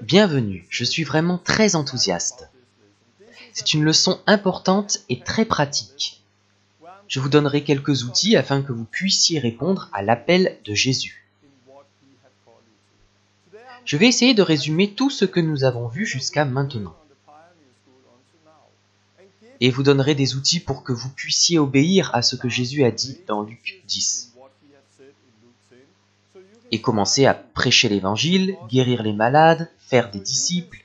Bienvenue, je suis vraiment très enthousiaste. C'est une leçon importante et très pratique. Je vous donnerai quelques outils afin que vous puissiez répondre à l'appel de Jésus. Je vais essayer de résumer tout ce que nous avons vu jusqu'à maintenant. Et vous donnerai des outils pour que vous puissiez obéir à ce que Jésus a dit dans Luc 10. Et commencer à prêcher l'évangile, guérir les malades, faire des disciples,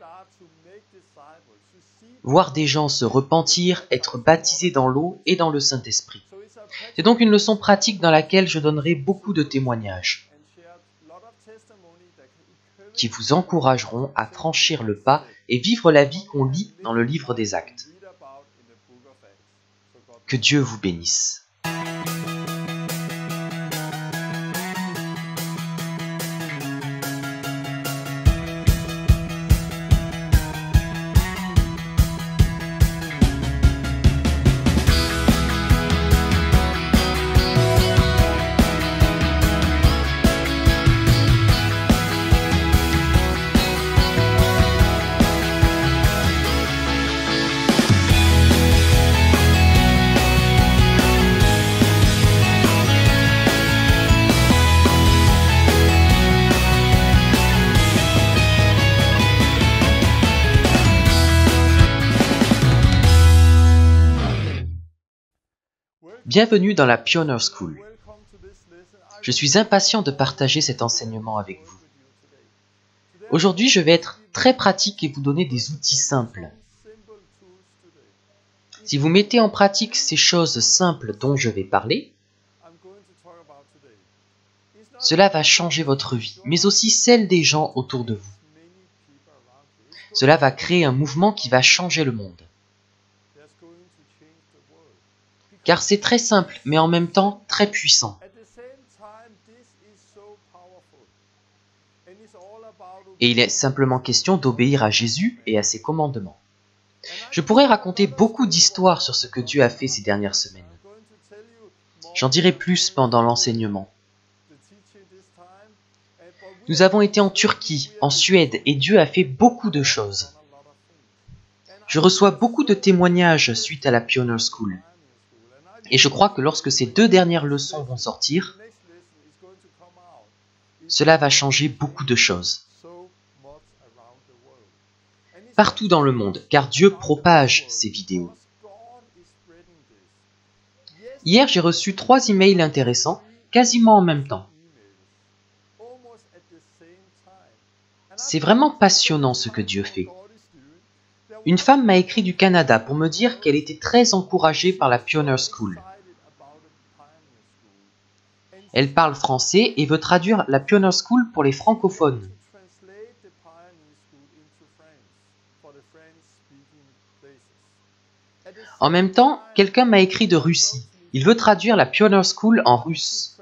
voir des gens se repentir, être baptisés dans l'eau et dans le Saint-Esprit. C'est donc une leçon pratique dans laquelle je donnerai beaucoup de témoignages qui vous encourageront à franchir le pas et vivre la vie qu'on lit dans le livre des Actes. Que Dieu vous bénisse. Bienvenue dans la Pioneer School. Je suis impatient de partager cet enseignement avec vous. Aujourd'hui, je vais être très pratique et vous donner des outils simples. Si vous mettez en pratique ces choses simples dont je vais parler, cela va changer votre vie, mais aussi celle des gens autour de vous. Cela va créer un mouvement qui va changer le monde. Car c'est très simple, mais en même temps très puissant. Et il est simplement question d'obéir à Jésus et à ses commandements. Je pourrais raconter beaucoup d'histoires sur ce que Dieu a fait ces dernières semaines. J'en dirai plus pendant l'enseignement. Nous avons été en Turquie, en Suède, et Dieu a fait beaucoup de choses. Je reçois beaucoup de témoignages suite à la Pioneer School. Et je crois que lorsque ces 2 dernières leçons vont sortir, cela va changer beaucoup de choses. Partout dans le monde, car Dieu propage ces vidéos. Hier, j'ai reçu 3 emails intéressants, quasiment en même temps. C'est vraiment passionnant ce que Dieu fait. Une femme m'a écrit du Canada pour me dire qu'elle était très encouragée par la Pioneer School. Elle parle français et veut traduire la Pioneer School pour les francophones. En même temps, quelqu'un m'a écrit de Russie. Il veut traduire la Pioneer School en russe.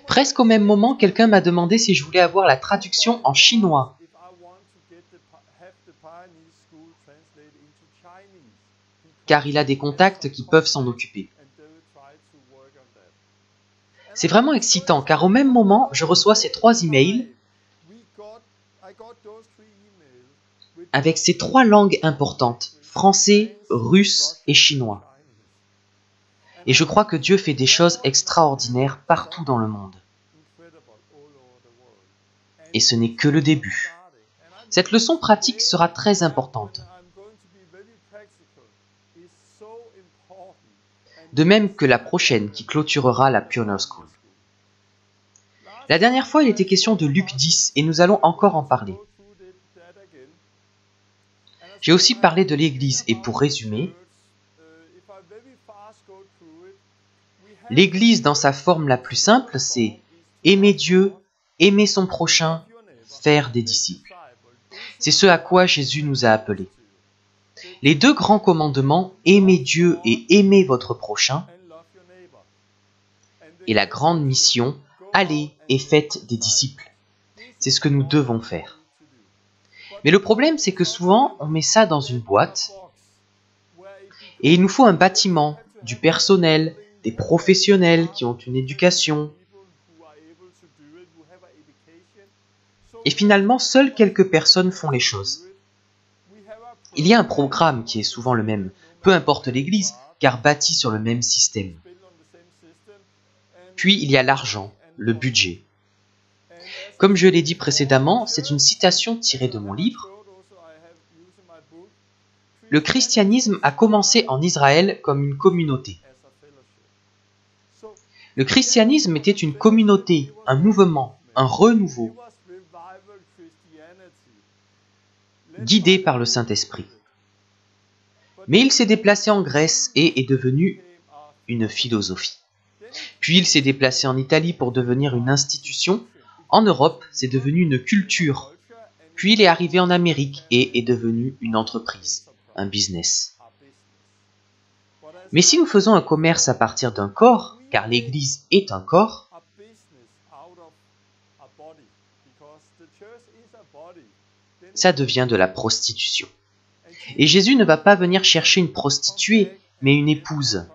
Presque au même moment, quelqu'un m'a demandé si je voulais avoir la traduction en chinois. Car il a des contacts qui peuvent s'en occuper. C'est vraiment excitant, car au même moment, je reçois ces 3 emails avec ces 3 langues importantes, français, russe et chinois. Et je crois que Dieu fait des choses extraordinaires partout dans le monde. Et ce n'est que le début. Cette leçon pratique sera très importante. De même que la prochaine qui clôturera la Pioneer School. La dernière fois, il était question de Luc 10 et nous allons encore en parler. J'ai aussi parlé de l'Église et pour résumer, l'Église dans sa forme la plus simple, c'est aimer Dieu, aimer son prochain, faire des disciples. C'est ce à quoi Jésus nous a appelés. Les 2 grands commandements, aimer Dieu et aimer votre prochain, et la grande mission, allez et faites des disciples. C'est ce que nous devons faire. Mais le problème, c'est que souvent, on met ça dans une boîte, et il nous faut un bâtiment, du personnel, des professionnels qui ont une éducation, Et finalement, seules quelques personnes font les choses. Il y a un programme qui est souvent le même, peu importe l'église, car bâti sur le même système. Puis il y a l'argent, le budget. Comme je l'ai dit précédemment, c'est une citation tirée de mon livre. Le christianisme a commencé en Israël comme une communauté. Le christianisme était une communauté, un mouvement, un renouveau, guidé par le Saint-Esprit. Mais il s'est déplacé en Grèce et est devenu une philosophie. Puis il s'est déplacé en Italie pour devenir une institution. En Europe, c'est devenu une culture. Puis il est arrivé en Amérique et est devenu une entreprise, un business. Mais si nous faisons un commerce à partir d'un corps, car l'Église est un corps, ça devient de la prostitution. Et Jésus ne va pas venir chercher une prostituée, mais une épouse.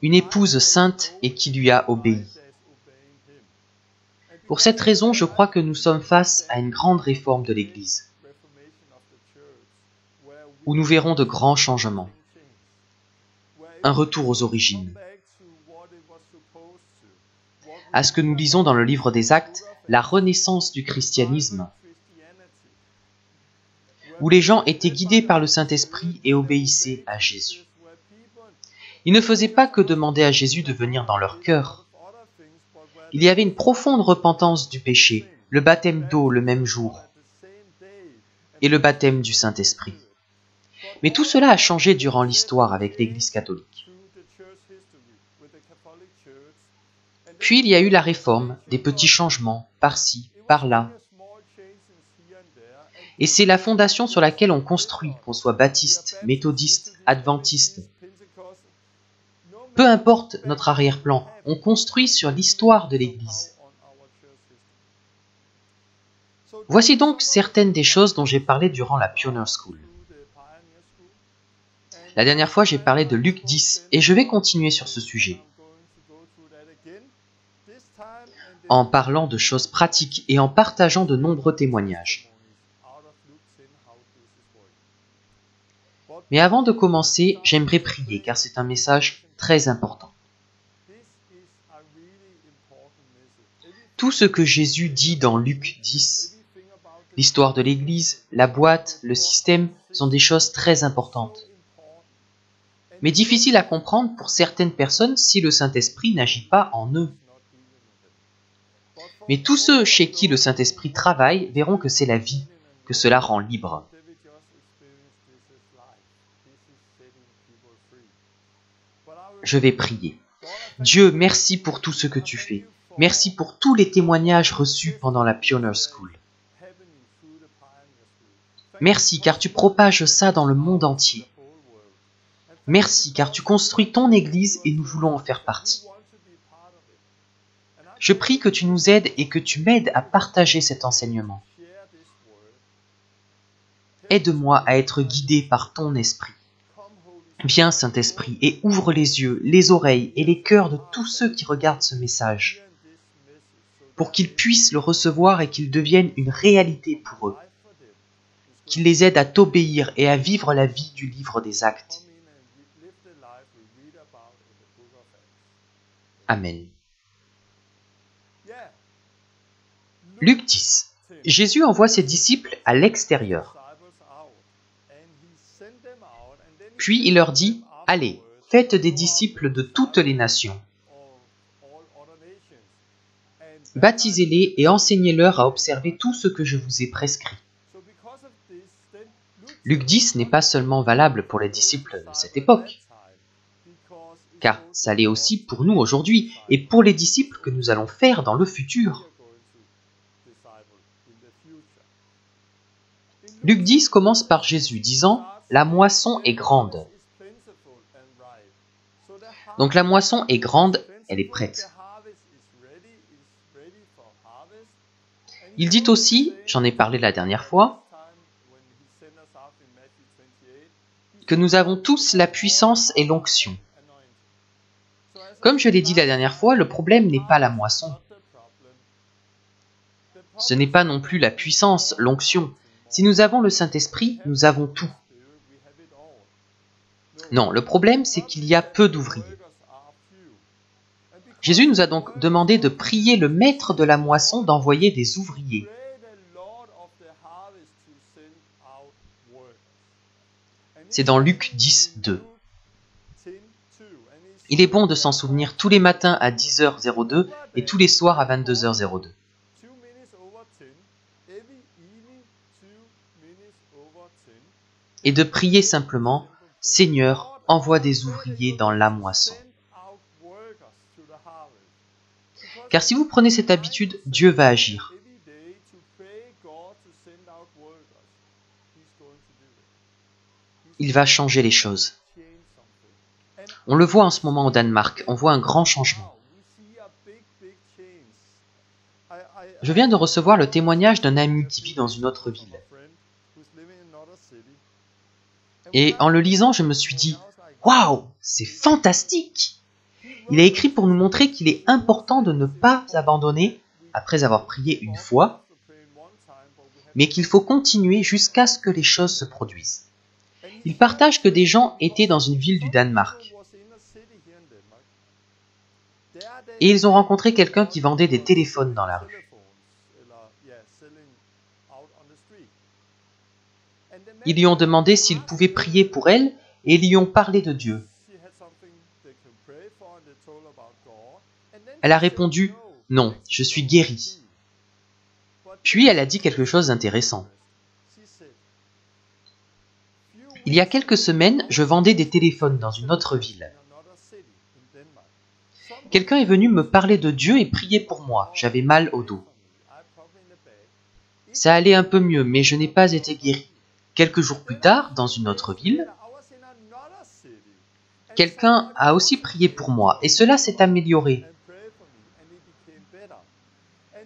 Une épouse sainte et qui lui a obéi. Pour cette raison, je crois que nous sommes face à une grande réforme de l'Église, où nous verrons de grands changements, un retour aux origines. À ce que nous lisons dans le livre des Actes, la renaissance du christianisme, où les gens étaient guidés par le Saint-Esprit et obéissaient à Jésus. Ils ne faisaient pas que demander à Jésus de venir dans leur cœur. Il y avait une profonde repentance du péché, le baptême d'eau le même jour, et le baptême du Saint-Esprit. Mais tout cela a changé durant l'histoire avec l'Église catholique. Puis il y a eu la réforme, des petits changements, par-ci, par-là. Et c'est la fondation sur laquelle on construit, qu'on soit baptiste, méthodiste, adventiste. Peu importe notre arrière-plan, on construit sur l'histoire de l'Église. Voici donc certaines des choses dont j'ai parlé durant la Pioneer School. La dernière fois, j'ai parlé de Luc 10 et je vais continuer sur ce sujet, en parlant de choses pratiques et en partageant de nombreux témoignages. Mais avant de commencer, j'aimerais prier car c'est un message très important. Tout ce que Jésus dit dans Luc 10, l'histoire de l'Église, la boîte, le système, sont des choses très importantes. Mais difficiles à comprendre pour certaines personnes si le Saint-Esprit n'agit pas en eux. Mais tous ceux chez qui le Saint-Esprit travaille verront que c'est la vie, que cela rend libre. Je vais prier. Dieu, merci pour tout ce que tu fais. Merci pour tous les témoignages reçus pendant la Pioneer School. Merci car tu propages ça dans le monde entier. Merci car tu construis ton Église et nous voulons en faire partie. Je prie que tu nous aides et que tu m'aides à partager cet enseignement. Aide-moi à être guidé par ton esprit. Viens, Saint-Esprit, et ouvre les yeux, les oreilles et les cœurs de tous ceux qui regardent ce message, pour qu'ils puissent le recevoir et qu'il devienne une réalité pour eux, qu'il les aide à t'obéir et à vivre la vie du livre des Actes. Amen. Luc 10. Jésus envoie ses disciples à l'extérieur. Puis il leur dit, « Allez, faites des disciples de toutes les nations. Baptisez-les et enseignez-leur à observer tout ce que je vous ai prescrit. » Luc 10 n'est pas seulement valable pour les disciples de cette époque, car ça l'est aussi pour nous aujourd'hui et pour les disciples que nous allons faire dans le futur. Luc 10 commence par Jésus disant « La moisson est grande ». Donc la moisson est grande, elle est prête. Il dit aussi, j'en ai parlé la dernière fois, que nous avons tous la puissance et l'onction. Comme je l'ai dit la dernière fois, le problème n'est pas la moisson. Ce n'est pas non plus la puissance, l'onction. Si nous avons le Saint-Esprit, nous avons tout. Non, le problème, c'est qu'il y a peu d'ouvriers. Jésus nous a donc demandé de prier le maître de la moisson d'envoyer des ouvriers. C'est dans Luc 10, 2. Il est bon de s'en souvenir tous les matins à 10h02 et tous les soirs à 22h02. Et de prier simplement, « Seigneur, envoie des ouvriers dans la moisson. » Car si vous prenez cette habitude, Dieu va agir. Il va changer les choses. On le voit en ce moment au Danemark, on voit un grand changement. Je viens de recevoir le témoignage d'un ami qui vit dans une autre ville. Et en le lisant, je me suis dit, « Waouh, c'est fantastique !» Il a écrit pour nous montrer qu'il est important de ne pas abandonner après avoir prié une fois, mais qu'il faut continuer jusqu'à ce que les choses se produisent. Il partage que des gens étaient dans une ville du Danemark. Et ils ont rencontré quelqu'un qui vendait des téléphones dans la rue. Ils lui ont demandé s'ils pouvaient prier pour elle et ils lui ont parlé de Dieu. Elle a répondu « Non, je suis guérie ». Puis elle a dit quelque chose d'intéressant. Il y a quelques semaines, je vendais des téléphones dans une autre ville. Quelqu'un est venu me parler de Dieu et prier pour moi. J'avais mal au dos. Ça allait un peu mieux, mais je n'ai pas été guéri. Quelques jours plus tard, dans une autre ville, quelqu'un a aussi prié pour moi et cela s'est amélioré.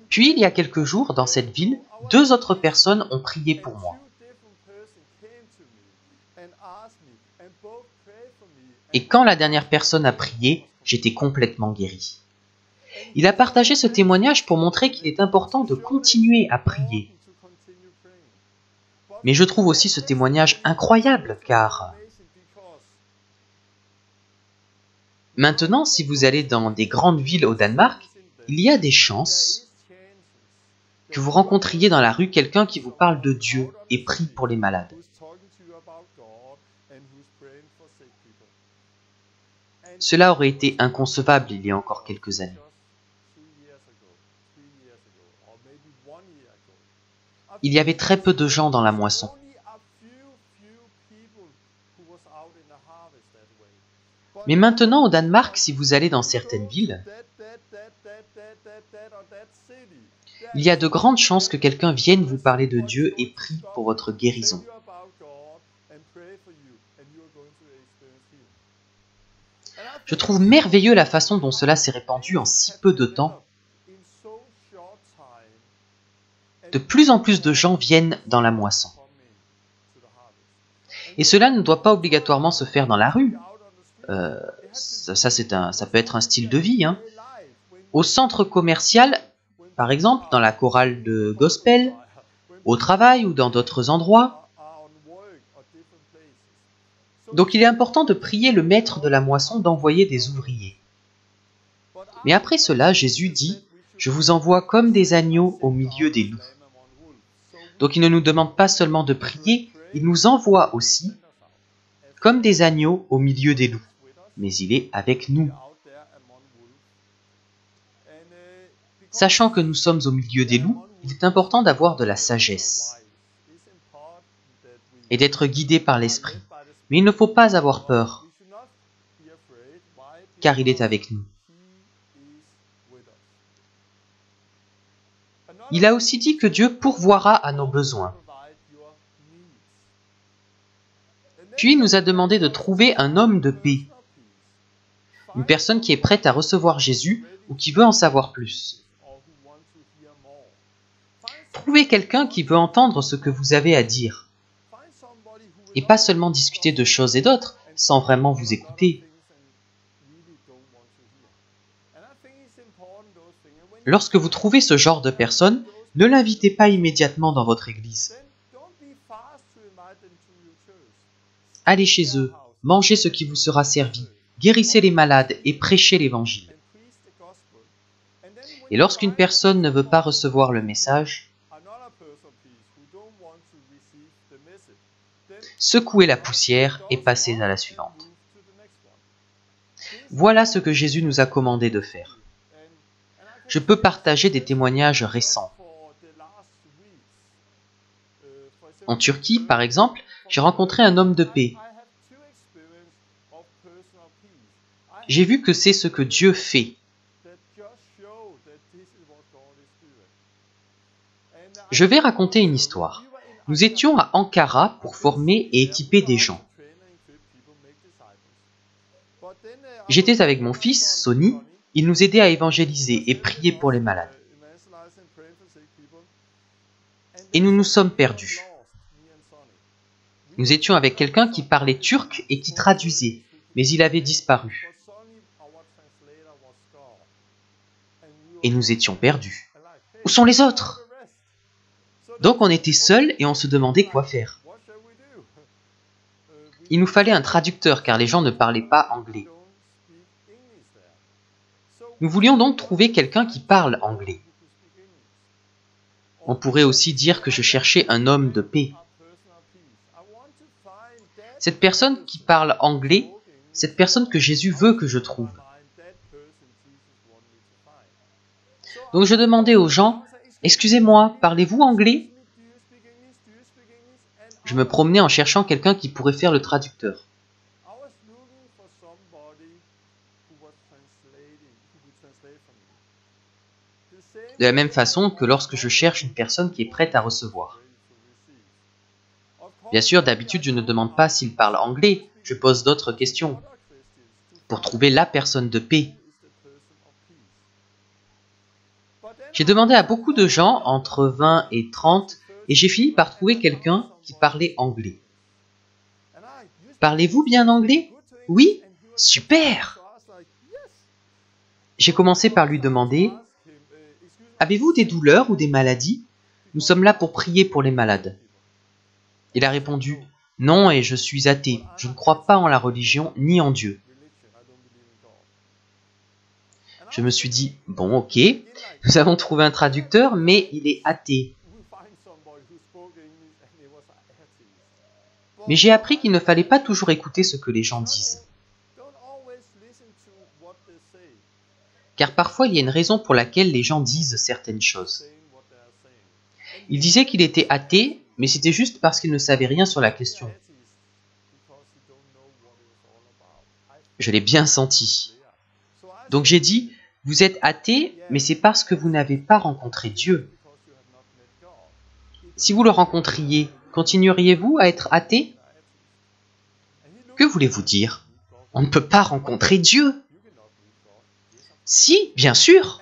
Puis, il y a quelques jours, dans cette ville, 2 autres personnes ont prié pour moi. Et quand la dernière personne a prié, j'étais complètement guéri. Il a partagé ce témoignage pour montrer qu'il est important de continuer à prier. Mais je trouve aussi ce témoignage incroyable, car maintenant, si vous allez dans des grandes villes au Danemark, il y a des chances que vous rencontriez dans la rue quelqu'un qui vous parle de Dieu et prie pour les malades. Cela aurait été inconcevable il y a encore quelques années. Il y avait très peu de gens dans la moisson. Mais maintenant, au Danemark, si vous allez dans certaines villes, il y a de grandes chances que quelqu'un vienne vous parler de Dieu et prie pour votre guérison. Je trouve merveilleux la façon dont cela s'est répandu en si peu de temps. De plus en plus de gens viennent dans la moisson. Et cela ne doit pas obligatoirement se faire dans la rue. Ça peut être un style de vie. Au centre commercial, par exemple, dans la chorale de gospel, au travail ou dans d'autres endroits. Donc il est important de prier le maître de la moisson d'envoyer des ouvriers. Mais après cela, Jésus dit « Je vous envoie comme des agneaux au milieu des loups ». Donc il ne nous demande pas seulement de prier, il nous envoie aussi comme des agneaux au milieu des loups. Mais il est avec nous. Sachant que nous sommes au milieu des loups, il est important d'avoir de la sagesse et d'être guidé par l'Esprit. Mais il ne faut pas avoir peur, car il est avec nous. Il a aussi dit que Dieu pourvoira à nos besoins. Puis il nous a demandé de trouver un homme de paix, une personne qui est prête à recevoir Jésus ou qui veut en savoir plus. Trouvez quelqu'un qui veut entendre ce que vous avez à dire, et pas seulement discuter de choses et d'autres, sans vraiment vous écouter. Lorsque vous trouvez ce genre de personne, ne l'invitez pas immédiatement dans votre église. Allez chez eux, mangez ce qui vous sera servi, guérissez les malades et prêchez l'évangile. Et lorsqu'une personne ne veut pas recevoir le message, secouez la poussière et passez à la suivante. Voilà ce que Jésus nous a commandé de faire. Je peux partager des témoignages récents. En Turquie, par exemple, j'ai rencontré un homme de paix. J'ai vu que c'est ce que Dieu fait. Je vais raconter une histoire. Nous étions à Ankara pour former et équiper des gens. J'étais avec mon fils, Sonny. Il nous aidait à évangéliser et prier pour les malades. Et nous nous sommes perdus. Nous étions avec quelqu'un qui parlait turc et qui traduisait, mais il avait disparu. Et nous étions perdus. Où sont les autres? Donc on était seuls et on se demandait quoi faire. Il nous fallait un traducteur car les gens ne parlaient pas anglais. Nous voulions donc trouver quelqu'un qui parle anglais. On pourrait aussi dire que je cherchais un homme de paix. Cette personne qui parle anglais, cette personne que Jésus veut que je trouve. Donc je demandais aux gens, « Excusez-moi, parlez-vous anglais ?» Je me promenais en cherchant quelqu'un qui pourrait faire le traducteur. De la même façon que lorsque je cherche une personne qui est prête à recevoir. Bien sûr, d'habitude, je ne demande pas s'il parle anglais, je pose d'autres questions pour trouver la personne de paix. J'ai demandé à beaucoup de gens, entre 20 et 30, et j'ai fini par trouver quelqu'un qui parlait anglais. Parlez-vous bien anglais? Oui? Super! J'ai commencé par lui demander, « Avez-vous des douleurs ou des maladies? Nous sommes là pour prier pour les malades. » Il a répondu, « Non, et je suis athée. Je ne crois pas en la religion ni en Dieu. » Je me suis dit, « Bon, ok, nous avons trouvé un traducteur, mais il est athée. » Mais j'ai appris qu'il ne fallait pas toujours écouter ce que les gens disent. Car parfois, il y a une raison pour laquelle les gens disent certaines choses. Il disait qu'il était athée, mais c'était juste parce qu'il ne savait rien sur la question. Je l'ai bien senti. Donc j'ai dit, « Vous êtes athée, mais c'est parce que vous n'avez pas rencontré Dieu. Si vous le rencontriez, continueriez-vous à être athée? Que voulez-vous dire? On ne peut pas rencontrer Dieu. » Si, bien sûr.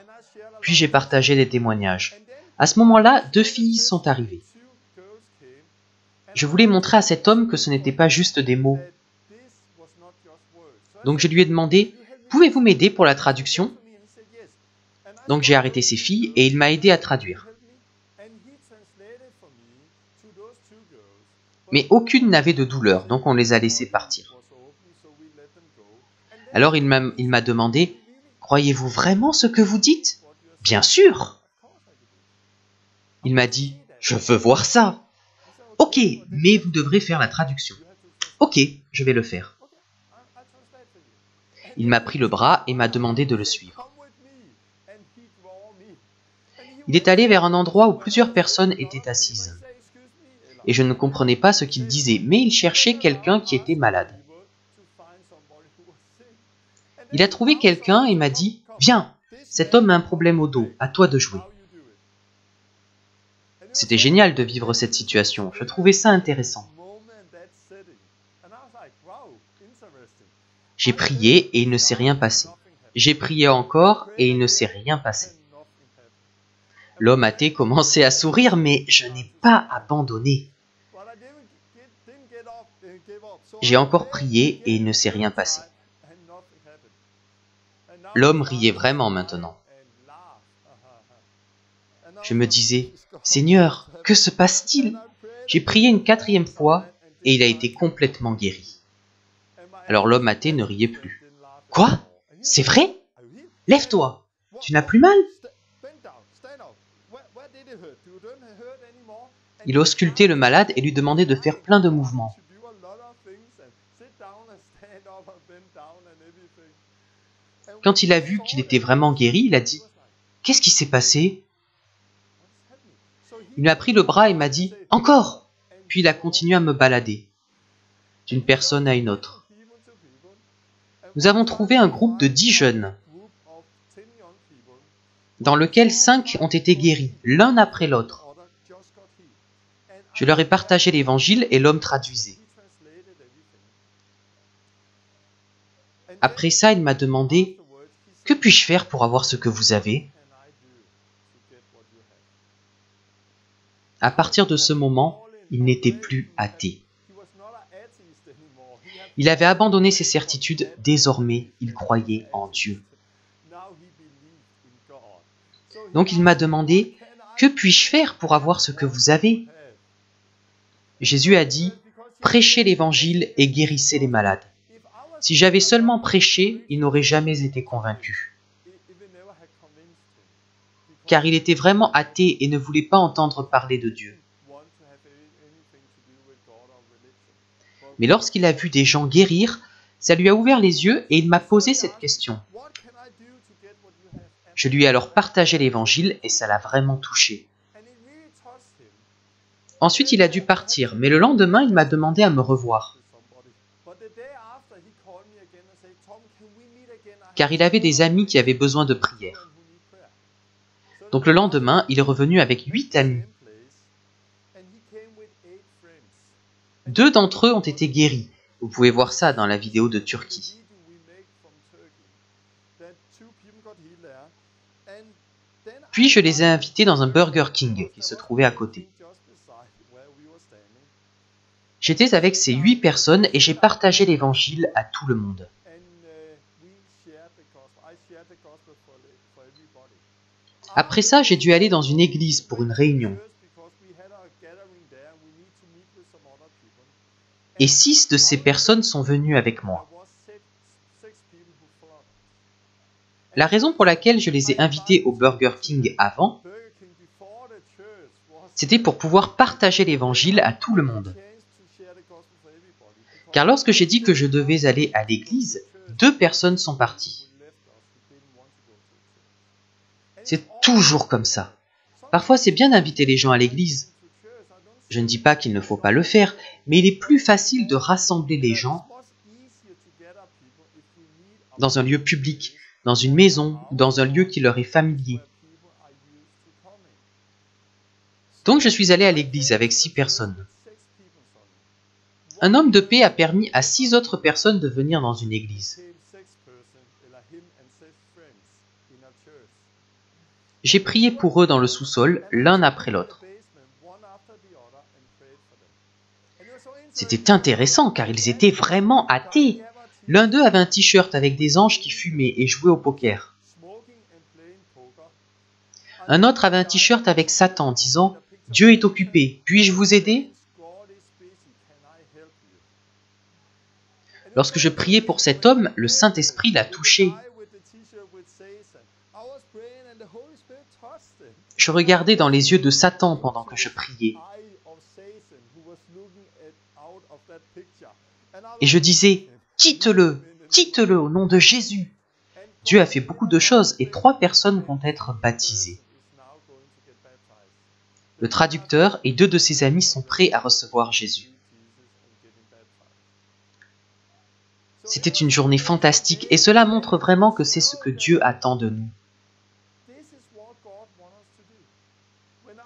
Puis j'ai partagé des témoignages. À ce moment-là, 2 filles sont arrivées. Je voulais montrer à cet homme que ce n'était pas juste des mots. Donc je lui ai demandé, « Pouvez-vous m'aider pour la traduction ?» Donc j'ai arrêté ces filles et il m'a aidé à traduire. Mais aucune n'avait de douleur, donc on les a laissées partir. Alors il m'a demandé, « Croyez-vous vraiment ce que vous dites? » « Bien sûr !» Il m'a dit, « Je veux voir ça. » « Ok, mais vous devrez faire la traduction. » « Ok, je vais le faire. » Il m'a pris le bras et m'a demandé de le suivre. Il est allé vers un endroit où plusieurs personnes étaient assises. Et je ne comprenais pas ce qu'il disait, mais il cherchait quelqu'un qui était malade. Il a trouvé quelqu'un et m'a dit, « Viens, cet homme a un problème au dos, à toi de jouer. » C'était génial de vivre cette situation, je trouvais ça intéressant. J'ai prié et il ne s'est rien passé. J'ai prié encore et il ne s'est rien passé. L'homme athée commençait à sourire, mais je n'ai pas abandonné. J'ai encore prié et il ne s'est rien passé. L'homme riait vraiment maintenant. Je me disais, « Seigneur, que se passe-t-il » J'ai prié une 4e fois et il a été complètement guéri. Alors l'homme athée ne riait plus. « Quoi? C'est vrai? Lève-toi, tu n'as plus mal ?» Il auscultait le malade et lui demandait de faire plein de mouvements. Quand il a vu qu'il était vraiment guéri, il a dit « Qu'est-ce qui s'est passé ?» Il m'a pris le bras et m'a dit « Encore !» Puis il a continué à me balader, d'une personne à une autre. Nous avons trouvé un groupe de 10 jeunes, dans lequel 5 ont été guéris, l'un après l'autre. Je leur ai partagé l'évangile et l'homme traduisait. Après ça, il m'a demandé « Que puis-je faire pour avoir ce que vous avez ?» À partir de ce moment, il n'était plus athée. Il avait abandonné ses certitudes, désormais il croyait en Dieu. Donc il m'a demandé « Que puis-je faire pour avoir ce que vous avez ?» Jésus a dit « Prêchez l'évangile et guérissez les malades. » Si j'avais seulement prêché, il n'aurait jamais été convaincu. Car il était vraiment athée et ne voulait pas entendre parler de Dieu. Mais lorsqu'il a vu des gens guérir, ça lui a ouvert les yeux et il m'a posé cette question. Je lui ai alors partagé l'évangile et ça l'a vraiment touché. Ensuite, il a dû partir, mais le lendemain, il m'a demandé à me revoir. Car il avait des amis qui avaient besoin de prière. Donc le lendemain, il est revenu avec 8 amis. 2 d'entre eux ont été guéris. Vous pouvez voir ça dans la vidéo de Turquie. Puis je les ai invités dans un Burger King qui se trouvait à côté. J'étais avec ces 8 personnes et j'ai partagé l'évangile à tout le monde. Après ça, j'ai dû aller dans une église pour une réunion. Et 6 de ces personnes sont venues avec moi. La raison pour laquelle je les ai invités au Burger King avant, c'était pour pouvoir partager l'évangile à tout le monde. Car lorsque j'ai dit que je devais aller à l'église, 2 personnes sont parties. C'est toujours comme ça. Parfois, c'est bien d'inviter les gens à l'église. Je ne dis pas qu'il ne faut pas le faire, mais il est plus facile de rassembler les gens dans un lieu public, dans une maison ou dans un lieu qui leur est familier. Donc je suis allé à l'église avec 6 personnes. Un homme de paix a permis à 6 autres personnes de venir dans une église. J'ai prié pour eux dans le sous-sol, l'un après l'autre. C'était intéressant car ils étaient vraiment athées. L'un d'eux avait un t-shirt avec des anges qui fumaient et jouaient au poker. Un autre avait un t-shirt avec Satan disant « Dieu est occupé, puis-je vous aider ?» Lorsque je priais pour cet homme, le Saint-Esprit l'a touché. Je regardais dans les yeux de Satan pendant que je priais. Et je disais « Quitte-le, quitte-le au nom de Jésus !» Dieu a fait beaucoup de choses et 3 personnes vont être baptisées. Le traducteur et 2 de ses amis sont prêts à recevoir Jésus. C'était une journée fantastique et cela montre vraiment que c'est ce que Dieu attend de nous.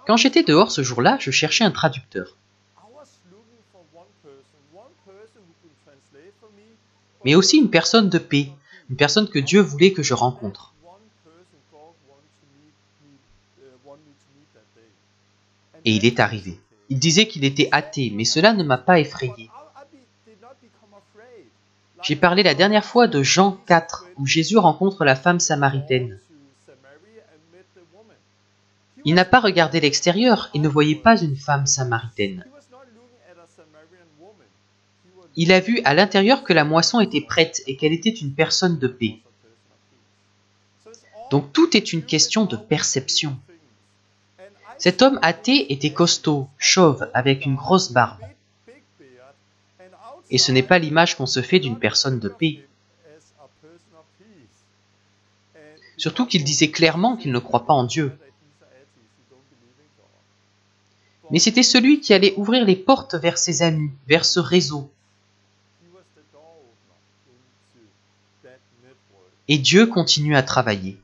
Quand j'étais dehors ce jour-là, je cherchais un traducteur. Mais aussi une personne de paix, une personne que Dieu voulait que je rencontre. Et il est arrivé. Il disait qu'il était athée, mais cela ne m'a pas effrayé. J'ai parlé la dernière fois de Jean 4, où Jésus rencontre la femme samaritaine. Il n'a pas regardé l'extérieur et ne voyait pas une femme samaritaine. Il a vu à l'intérieur que la moisson était prête et qu'elle était une personne de paix. Donc tout est une question de perception. Cet homme athée était costaud, chauve, avec une grosse barbe. Et ce n'est pas l'image qu'on se fait d'une personne de paix. Surtout qu'il disait clairement qu'il ne croit pas en Dieu. Mais c'était celui qui allait ouvrir les portes vers ses amis, vers ce réseau. Et Dieu continue à travailler.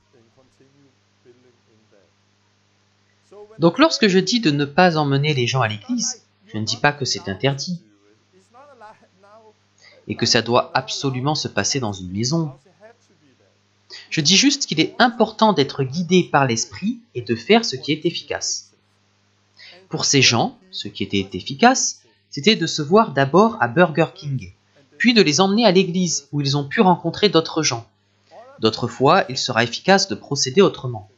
Donc lorsque je dis de ne pas emmener les gens à l'église, je ne dis pas que c'est interdit. Et que ça doit absolument se passer dans une maison. Je dis juste qu'il est important d'être guidé par l'esprit et de faire ce qui est efficace. Pour ces gens, ce qui était efficace, c'était de se voir d'abord à Burger King, puis de les emmener à l'église où ils ont pu rencontrer d'autres gens. D'autres fois, il sera efficace de procéder autrement.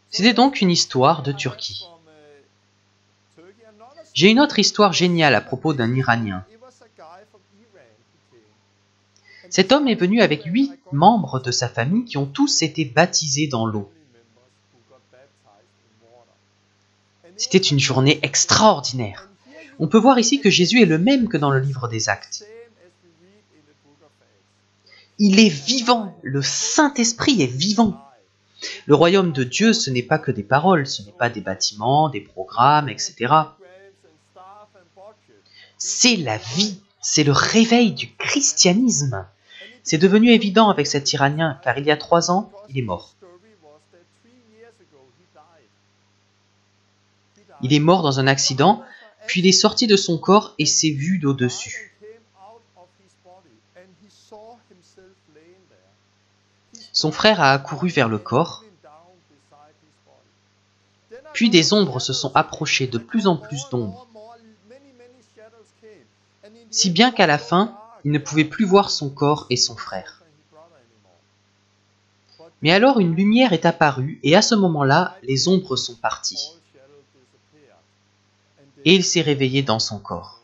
C'était donc une histoire de Turquie. J'ai une autre histoire géniale à propos d'un Iranien. Cet homme est venu avec 8 membres de sa famille qui ont tous été baptisés dans l'eau. C'était une journée extraordinaire. On peut voir ici que Jésus est le même que dans le livre des Actes. Il est vivant, le Saint-Esprit est vivant. Le royaume de Dieu, ce n'est pas que des paroles, ce n'est pas des bâtiments, des programmes, etc. C'est la vie, c'est le réveil du christianisme. C'est devenu évident avec cet Iranien, car il y a 3 ans, il est mort. Il est mort dans un accident, puis il est sorti de son corps et s'est vu d'au-dessus. Son frère a accouru vers le corps, puis des ombres se sont approchées, de plus en plus d'ombres, si bien qu'à la fin, il ne pouvait plus voir son corps et son frère. Mais alors une lumière est apparue, et à ce moment-là, les ombres sont parties. Et il s'est réveillé dans son corps.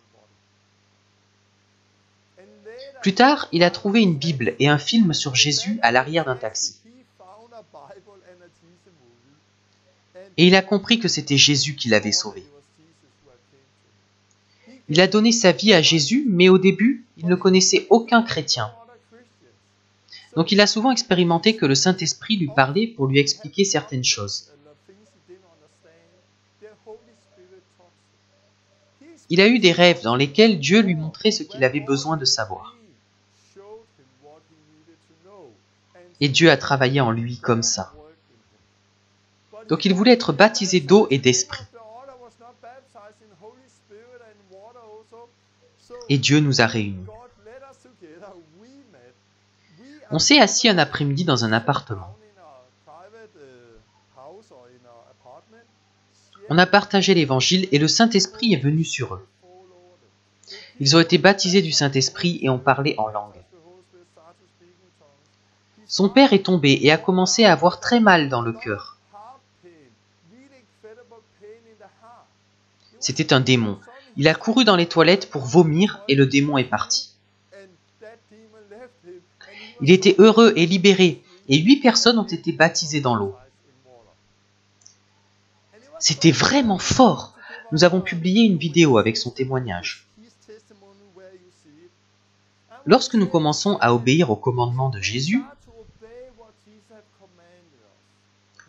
Plus tard, il a trouvé une Bible et un film sur Jésus à l'arrière d'un taxi. Et il a compris que c'était Jésus qui l'avait sauvé. Il a donné sa vie à Jésus, mais au début, il ne connaissait aucun chrétien. Donc il a souvent expérimenté que le Saint-Esprit lui parlait pour lui expliquer certaines choses. Il a eu des rêves dans lesquels Dieu lui montrait ce qu'il avait besoin de savoir. Et Dieu a travaillé en lui comme ça. Donc il voulait être baptisé d'eau et d'esprit. Et Dieu nous a réunis. On s'est assis un après-midi dans un appartement. On a partagé l'évangile et le Saint-Esprit est venu sur eux. Ils ont été baptisés du Saint-Esprit et ont parlé en langue. Son père est tombé et a commencé à avoir très mal dans le cœur. C'était un démon. Il a couru dans les toilettes pour vomir et le démon est parti. Il était heureux et libéré et 8 personnes ont été baptisées dans l'eau. C'était vraiment fort. Nous avons publié une vidéo avec son témoignage. Lorsque nous commençons à obéir aux commandements de Jésus,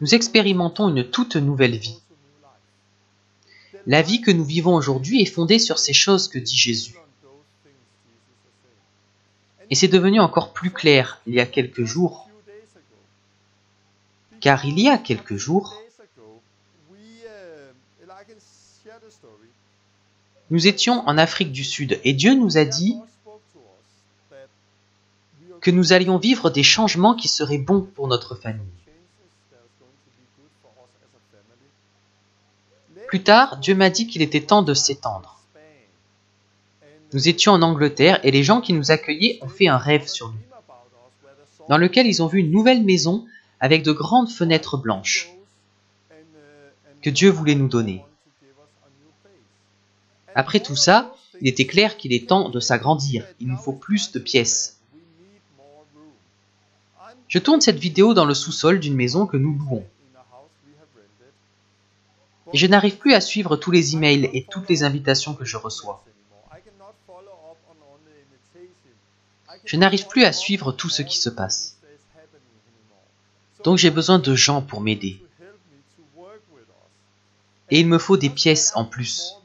nous expérimentons une toute nouvelle vie. La vie que nous vivons aujourd'hui est fondée sur ces choses que dit Jésus. Et c'est devenu encore plus clair il y a quelques jours. Car il y a quelques jours, nous étions en Afrique du Sud et Dieu nous a dit que nous allions vivre des changements qui seraient bons pour notre famille. Plus tard, Dieu m'a dit qu'il était temps de s'étendre. Nous étions en Angleterre et les gens qui nous accueillaient ont fait un rêve sur nous, dans lequel ils ont vu une nouvelle maison avec de grandes fenêtres blanches. que Dieu voulait nous donner. Après tout ça, il était clair qu'il est temps de s'agrandir. Il nous faut plus de pièces. Je tourne cette vidéo dans le sous-sol d'une maison que nous louons. Et je n'arrive plus à suivre tous les emails et toutes les invitations que je reçois. Je n'arrive plus à suivre tout ce qui se passe. Donc j'ai besoin de gens pour m'aider. Et il me faut des pièces en plus.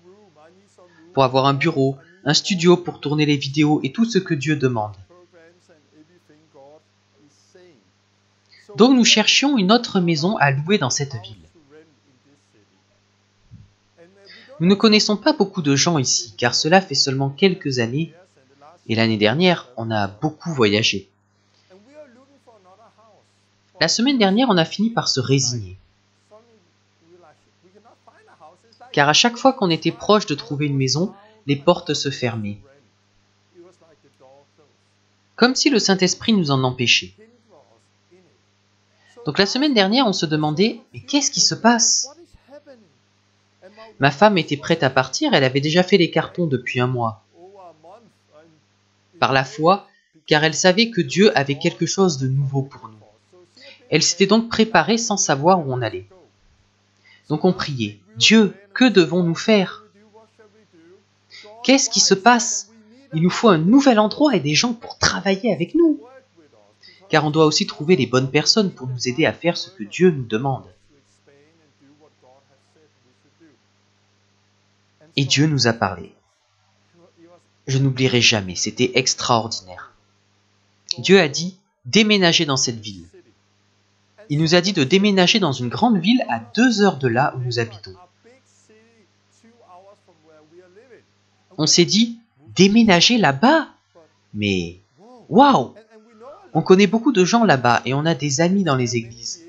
Pour avoir un bureau, un studio pour tourner les vidéos et tout ce que Dieu demande. Donc nous cherchions une autre maison à louer dans cette ville. Nous ne connaissons pas beaucoup de gens ici, car cela fait seulement quelques années, et l'année dernière, on a beaucoup voyagé. La semaine dernière, on a fini par se résigner. Car à chaque fois qu'on était proche de trouver une maison, les portes se fermaient. Comme si le Saint-Esprit nous en empêchait. Donc la semaine dernière, on se demandait, mais qu'est-ce qui se passe ? Ma femme était prête à partir, elle avait déjà fait les cartons depuis un mois. Par la foi, car elle savait que Dieu avait quelque chose de nouveau pour nous. Elle s'était donc préparée sans savoir où on allait. Donc on priait, Dieu, que devons-nous faire ? Qu'est-ce qui se passe ? Il nous faut un nouvel endroit et des gens pour travailler avec nous. Car on doit aussi trouver les bonnes personnes pour nous aider à faire ce que Dieu nous demande. Et Dieu nous a parlé. Je n'oublierai jamais, c'était extraordinaire. Dieu a dit, déménagez dans cette ville. Il nous a dit de déménager dans une grande ville à 2 heures de là où nous habitons. On s'est dit, déménager là-bas ? Mais, waouh ! On connaît beaucoup de gens là-bas et on a des amis dans les églises.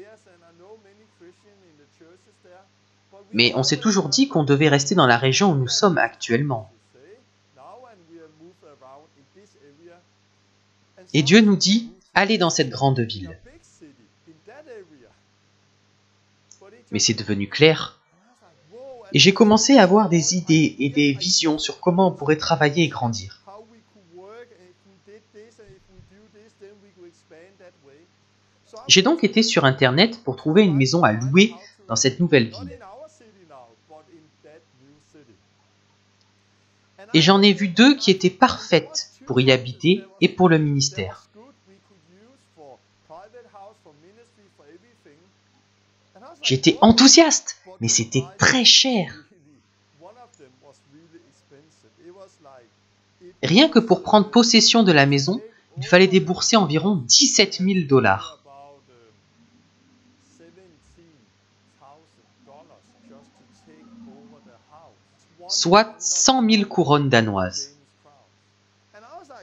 Mais on s'est toujours dit qu'on devait rester dans la région où nous sommes actuellement. Et Dieu nous dit, allez dans cette grande ville. Mais c'est devenu clair. Et j'ai commencé à avoir des idées et des visions sur comment on pourrait travailler et grandir. J'ai donc été sur Internet pour trouver une maison à louer dans cette nouvelle ville. Et j'en ai vu 2 qui étaient parfaites pour y habiter et pour le ministère. J'étais enthousiaste, mais c'était très cher. Rien que pour prendre possession de la maison, il fallait débourser environ 17 000 $. Soit 100 000 couronnes danoises.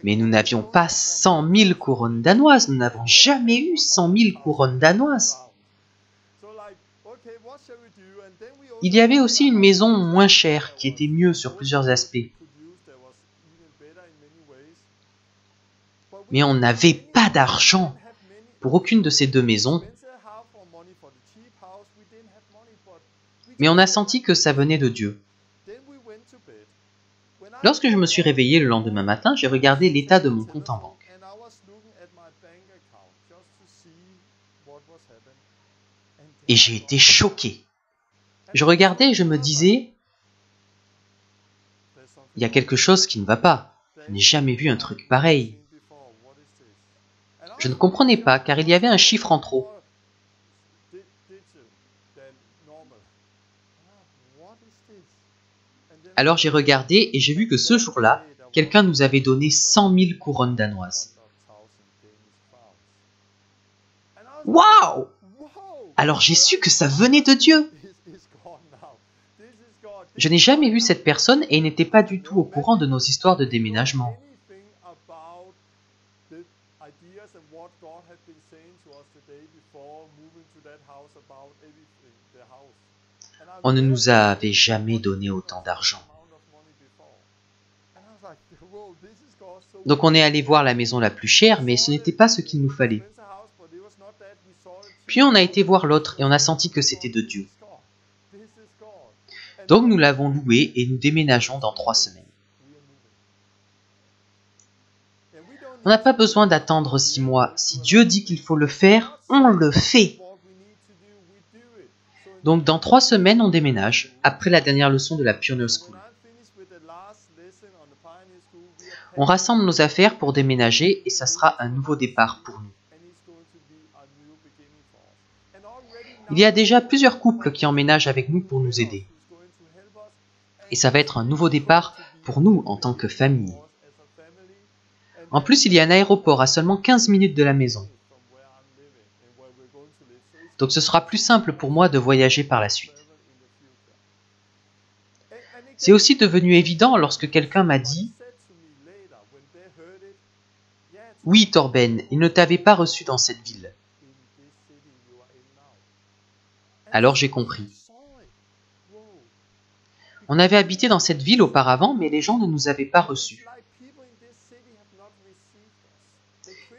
Mais nous n'avions pas 100 000 couronnes danoises, nous n'avons jamais eu 100 000 couronnes danoises. Il y avait aussi une maison moins chère qui était mieux sur plusieurs aspects. Mais on n'avait pas d'argent pour aucune de ces 2 maisons. Mais on a senti que ça venait de Dieu. Lorsque je me suis réveillé le lendemain matin, j'ai regardé l'état de mon compte en banque. Et j'ai été choqué. Je regardais et je me disais, il y a quelque chose qui ne va pas. Je n'ai jamais vu un truc pareil. Je ne comprenais pas car il y avait un chiffre en trop. Alors j'ai regardé et j'ai vu que ce jour-là, quelqu'un nous avait donné 100 000 couronnes danoises. Waouh! Alors j'ai su que ça venait de Dieu. Je n'ai jamais vu cette personne et il n'était pas du tout au courant de nos histoires de déménagement. On ne nous avait jamais donné autant d'argent. Donc on est allé voir la maison la plus chère, mais ce n'était pas ce qu'il nous fallait. Puis on a été voir l'autre et on a senti que c'était de Dieu. Donc nous l'avons loué et nous déménageons dans 3 semaines. On n'a pas besoin d'attendre 6 mois. Si Dieu dit qu'il faut le faire, on le fait. Donc dans 3 semaines, on déménage, après la dernière leçon de la Pioneer School. On rassemble nos affaires pour déménager et ça sera un nouveau départ pour nous. Il y a déjà plusieurs couples qui emménagent avec nous pour nous aider. Et ça va être un nouveau départ pour nous en tant que famille. En plus, il y a un aéroport à seulement 15 minutes de la maison. Donc ce sera plus simple pour moi de voyager par la suite. C'est aussi devenu évident lorsque quelqu'un m'a dit « Oui, Torben, il ne t'avait pas reçu dans cette ville. » Alors j'ai compris. On avait habité dans cette ville auparavant, mais les gens ne nous avaient pas reçus.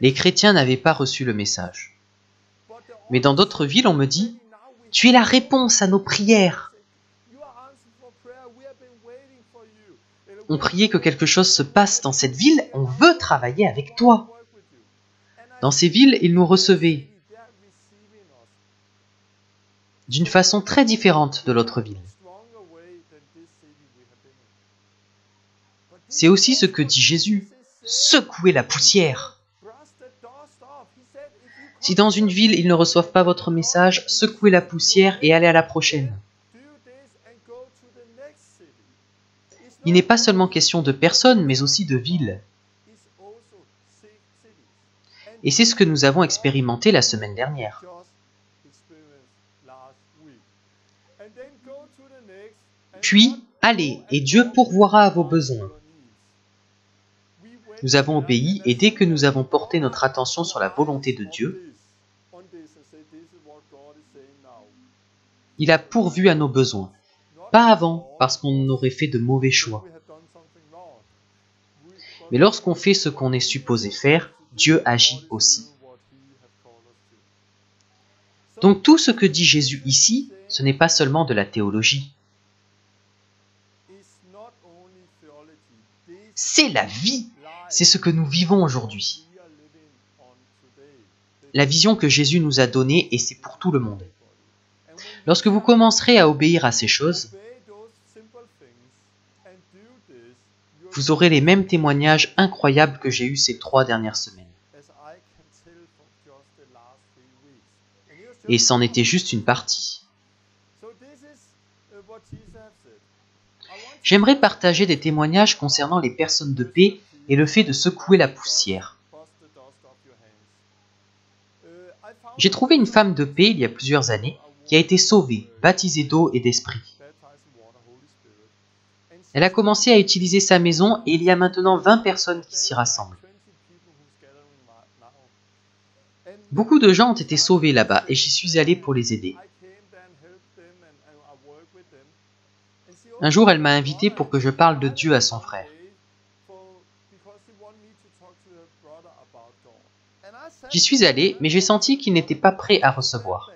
Les chrétiens n'avaient pas reçu le message. Mais dans d'autres villes, on me dit « Tu es la réponse à nos prières. » On priait que quelque chose se passe dans cette ville, on veut travailler avec toi. Dans ces villes, ils nous recevaient d'une façon très différente de l'autre ville. C'est aussi ce que dit Jésus, secouez la poussière. Si dans une ville, ils ne reçoivent pas votre message, secouez la poussière et allez à la prochaine. Il n'est pas seulement question de personnes, mais aussi de villes. Et c'est ce que nous avons expérimenté la semaine dernière. Puis, allez, et Dieu pourvoira à vos besoins. Nous avons obéi, et dès que nous avons porté notre attention sur la volonté de Dieu, il a pourvu à nos besoins. Pas avant, parce qu'on aurait fait de mauvais choix. Mais lorsqu'on fait ce qu'on est supposé faire, Dieu agit aussi. Donc tout ce que dit Jésus ici, ce n'est pas seulement de la théologie. C'est la vie. C'est ce que nous vivons aujourd'hui. La vision que Jésus nous a donnée, et c'est pour tout le monde. Lorsque vous commencerez à obéir à ces choses, vous aurez les mêmes témoignages incroyables que j'ai eus ces 3 dernières semaines. Et c'en était juste une partie. J'aimerais partager des témoignages concernant les personnes de paix et le fait de secouer la poussière. J'ai trouvé une femme de paix il y a plusieurs années qui a été sauvée, baptisée d'eau et d'esprit. Elle a commencé à utiliser sa maison et il y a maintenant 20 personnes qui s'y rassemblent. Beaucoup de gens ont été sauvés là-bas et j'y suis allé pour les aider. Un jour, elle m'a invité pour que je parle de Dieu à son frère. J'y suis allé, mais j'ai senti qu'il n'était pas prêt à recevoir.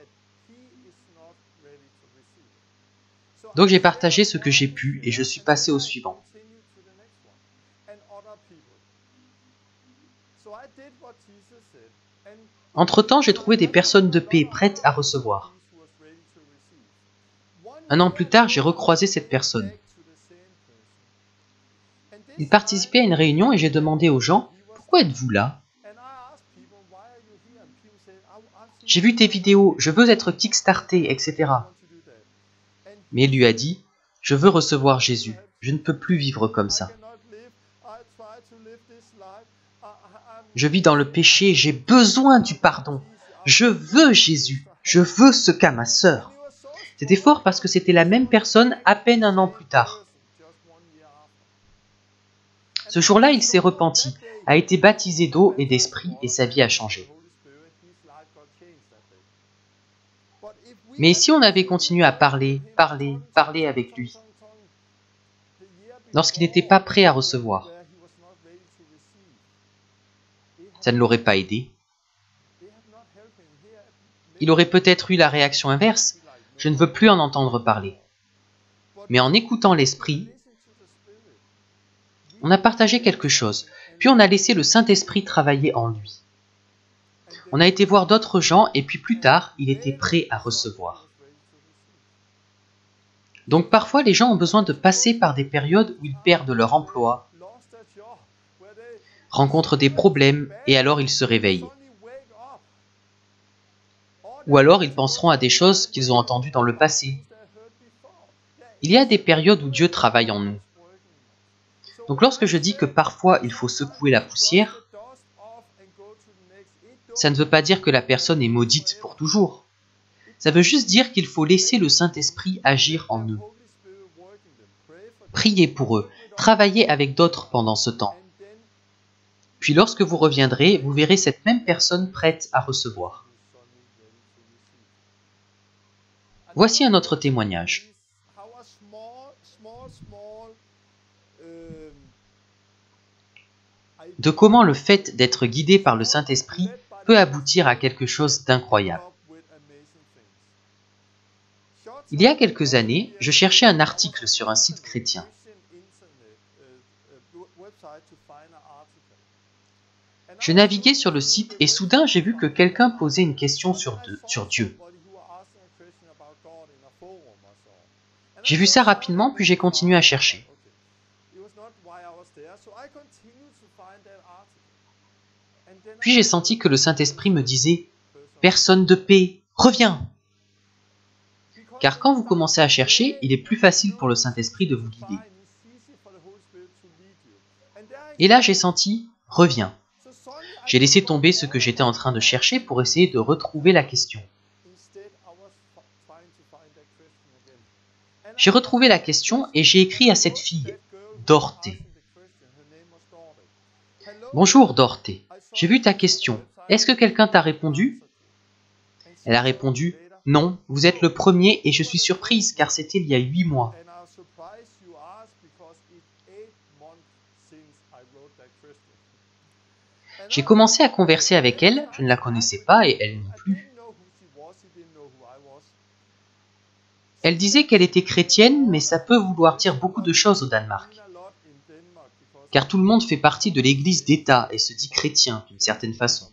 Donc j'ai partagé ce que j'ai pu et je suis passé au suivant. Entre-temps, j'ai trouvé des personnes de paix prêtes à recevoir. Un an plus tard, j'ai recroisé cette personne. Il participait à une réunion et j'ai demandé aux gens « Pourquoi êtes-vous là ?» « J'ai vu tes vidéos, je veux être kickstarté, etc. » Mais il lui a dit « Je veux recevoir Jésus, je ne peux plus vivre comme ça. Je vis dans le péché, j'ai besoin du pardon. Je veux Jésus, je veux ce qu'a ma sœur. » C'était fort parce que c'était la même personne à peine un an plus tard. Ce jour-là, il s'est repenti, a été baptisé d'eau et d'esprit et sa vie a changé. Mais si on avait continué à parler avec lui, lorsqu'il n'était pas prêt à recevoir, ça ne l'aurait pas aidé. Il aurait peut-être eu la réaction inverse, je ne veux plus en entendre parler. Mais en écoutant l'Esprit, on a partagé quelque chose, puis on a laissé le Saint-Esprit travailler en lui. On a été voir d'autres gens et puis plus tard, il était prêt à recevoir. Donc parfois, les gens ont besoin de passer par des périodes où ils perdent leur emploi, rencontrent des problèmes et alors ils se réveillent. Ou alors ils penseront à des choses qu'ils ont entendues dans le passé. Il y a des périodes où Dieu travaille en nous. Donc lorsque je dis que parfois il faut secouer la poussière, ça ne veut pas dire que la personne est maudite pour toujours. Ça veut juste dire qu'il faut laisser le Saint-Esprit agir en eux. Priez pour eux, travaillez avec d'autres pendant ce temps. Puis lorsque vous reviendrez, vous verrez cette même personne prête à recevoir. Voici un autre témoignage. De comment le fait d'être guidé par le Saint-Esprit peut aboutir à quelque chose d'incroyable. Il y a quelques années, je cherchais un article sur un site chrétien. Je naviguais sur le site et soudain j'ai vu que quelqu'un posait une question sur Dieu. J'ai vu ça rapidement, puis j'ai continué à chercher. Puis j'ai senti que le Saint-Esprit me disait « Personne de paix, reviens !» Car quand vous commencez à chercher, il est plus facile pour le Saint-Esprit de vous guider. Et là j'ai senti « Reviens !» J'ai laissé tomber ce que j'étais en train de chercher pour essayer de retrouver la question. J'ai retrouvé la question et j'ai écrit à cette fille, Dorothée. « Bonjour Dorothée, j'ai vu ta question. Est-ce que quelqu'un t'a répondu ?» Elle a répondu « Non, vous êtes le premier et je suis surprise car c'était il y a 8 mois. » J'ai commencé à converser avec elle, je ne la connaissais pas et elle non plus. Elle disait qu'elle était chrétienne, mais ça peut vouloir dire beaucoup de choses au Danemark. Car tout le monde fait partie de l'église d'État et se dit chrétien d'une certaine façon.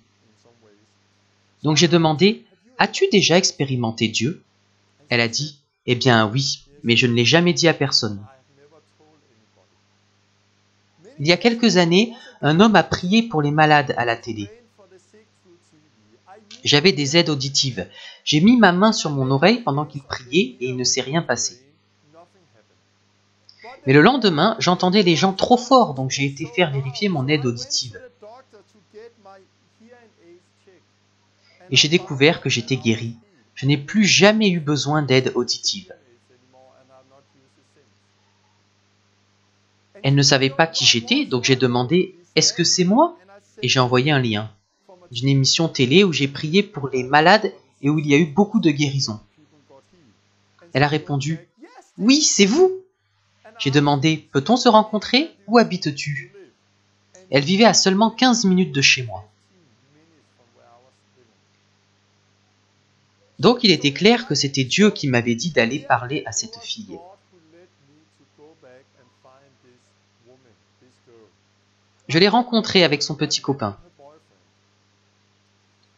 Donc j'ai demandé « As-tu déjà expérimenté Dieu ?» Elle a dit « Eh bien oui, mais je ne l'ai jamais dit à personne. » Il y a quelques années, un homme a prié pour les malades à la télé. J'avais des aides auditives. J'ai mis ma main sur mon oreille pendant qu'il priait et il ne s'est rien passé. Mais le lendemain, j'entendais les gens trop fort, donc j'ai été faire vérifier mon aide auditive. Et j'ai découvert que j'étais guéri. Je n'ai plus jamais eu besoin d'aide auditive. Elle ne savait pas qui j'étais, donc j'ai demandé « Est-ce que c'est moi ?» Et j'ai envoyé un lien d'une émission télé où j'ai prié pour les malades et où il y a eu beaucoup de guérisons. Elle a répondu « Oui, c'est vous !» J'ai demandé « Peut-on se rencontrer ? Où habites-tu » Elle vivait à seulement 15 minutes de chez moi. Donc il était clair que c'était Dieu qui m'avait dit d'aller parler à cette fille. Je l'ai rencontrée avec son petit copain.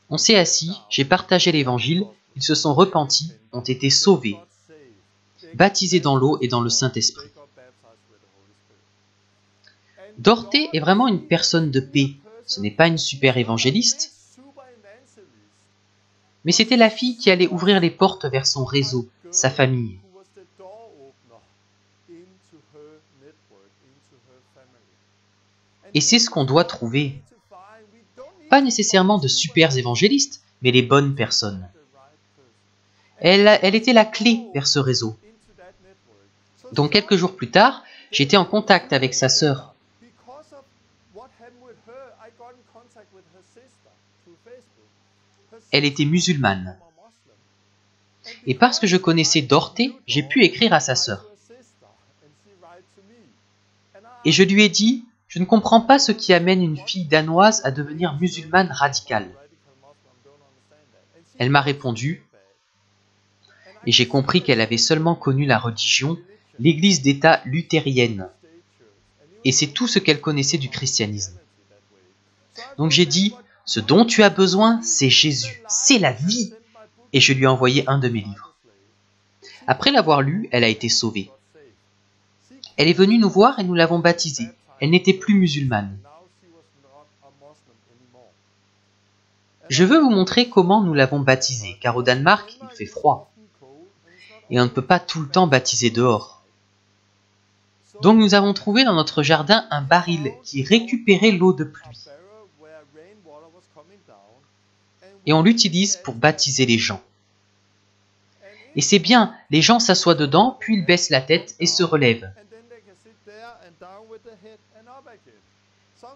On s'est assis, j'ai partagé l'évangile, ils se sont repentis, ont été sauvés, baptisés dans l'eau et dans le Saint-Esprit. Dorothée est vraiment une personne de paix. Ce n'est pas une super évangéliste, mais c'était la fille qui allait ouvrir les portes vers son réseau, sa famille. Et c'est ce qu'on doit trouver. Pas nécessairement de super évangélistes, mais les bonnes personnes. Elle était la clé vers ce réseau. Donc quelques jours plus tard, j'étais en contact avec sa sœur. Elle était musulmane. Et parce que je connaissais Dorothée, j'ai pu écrire à sa sœur. Et je lui ai dit, je ne comprends pas ce qui amène une fille danoise à devenir musulmane radicale. Elle m'a répondu, et j'ai compris qu'elle avait seulement connu la religion l'église d'État luthérienne. Et c'est tout ce qu'elle connaissait du christianisme. Donc j'ai dit, ce dont tu as besoin, c'est Jésus, c'est la vie. Et je lui ai envoyé un de mes livres. Après l'avoir lu, elle a été sauvée. Elle est venue nous voir et nous l'avons baptisée. Elle n'était plus musulmane. Je veux vous montrer comment nous l'avons baptisée, car au Danemark, il fait froid. Et on ne peut pas tout le temps baptiser dehors. Donc nous avons trouvé dans notre jardin un baril qui récupérait l'eau de pluie. Et on l'utilise pour baptiser les gens. Et c'est bien, les gens s'assoient dedans, puis ils baissent la tête et se relèvent.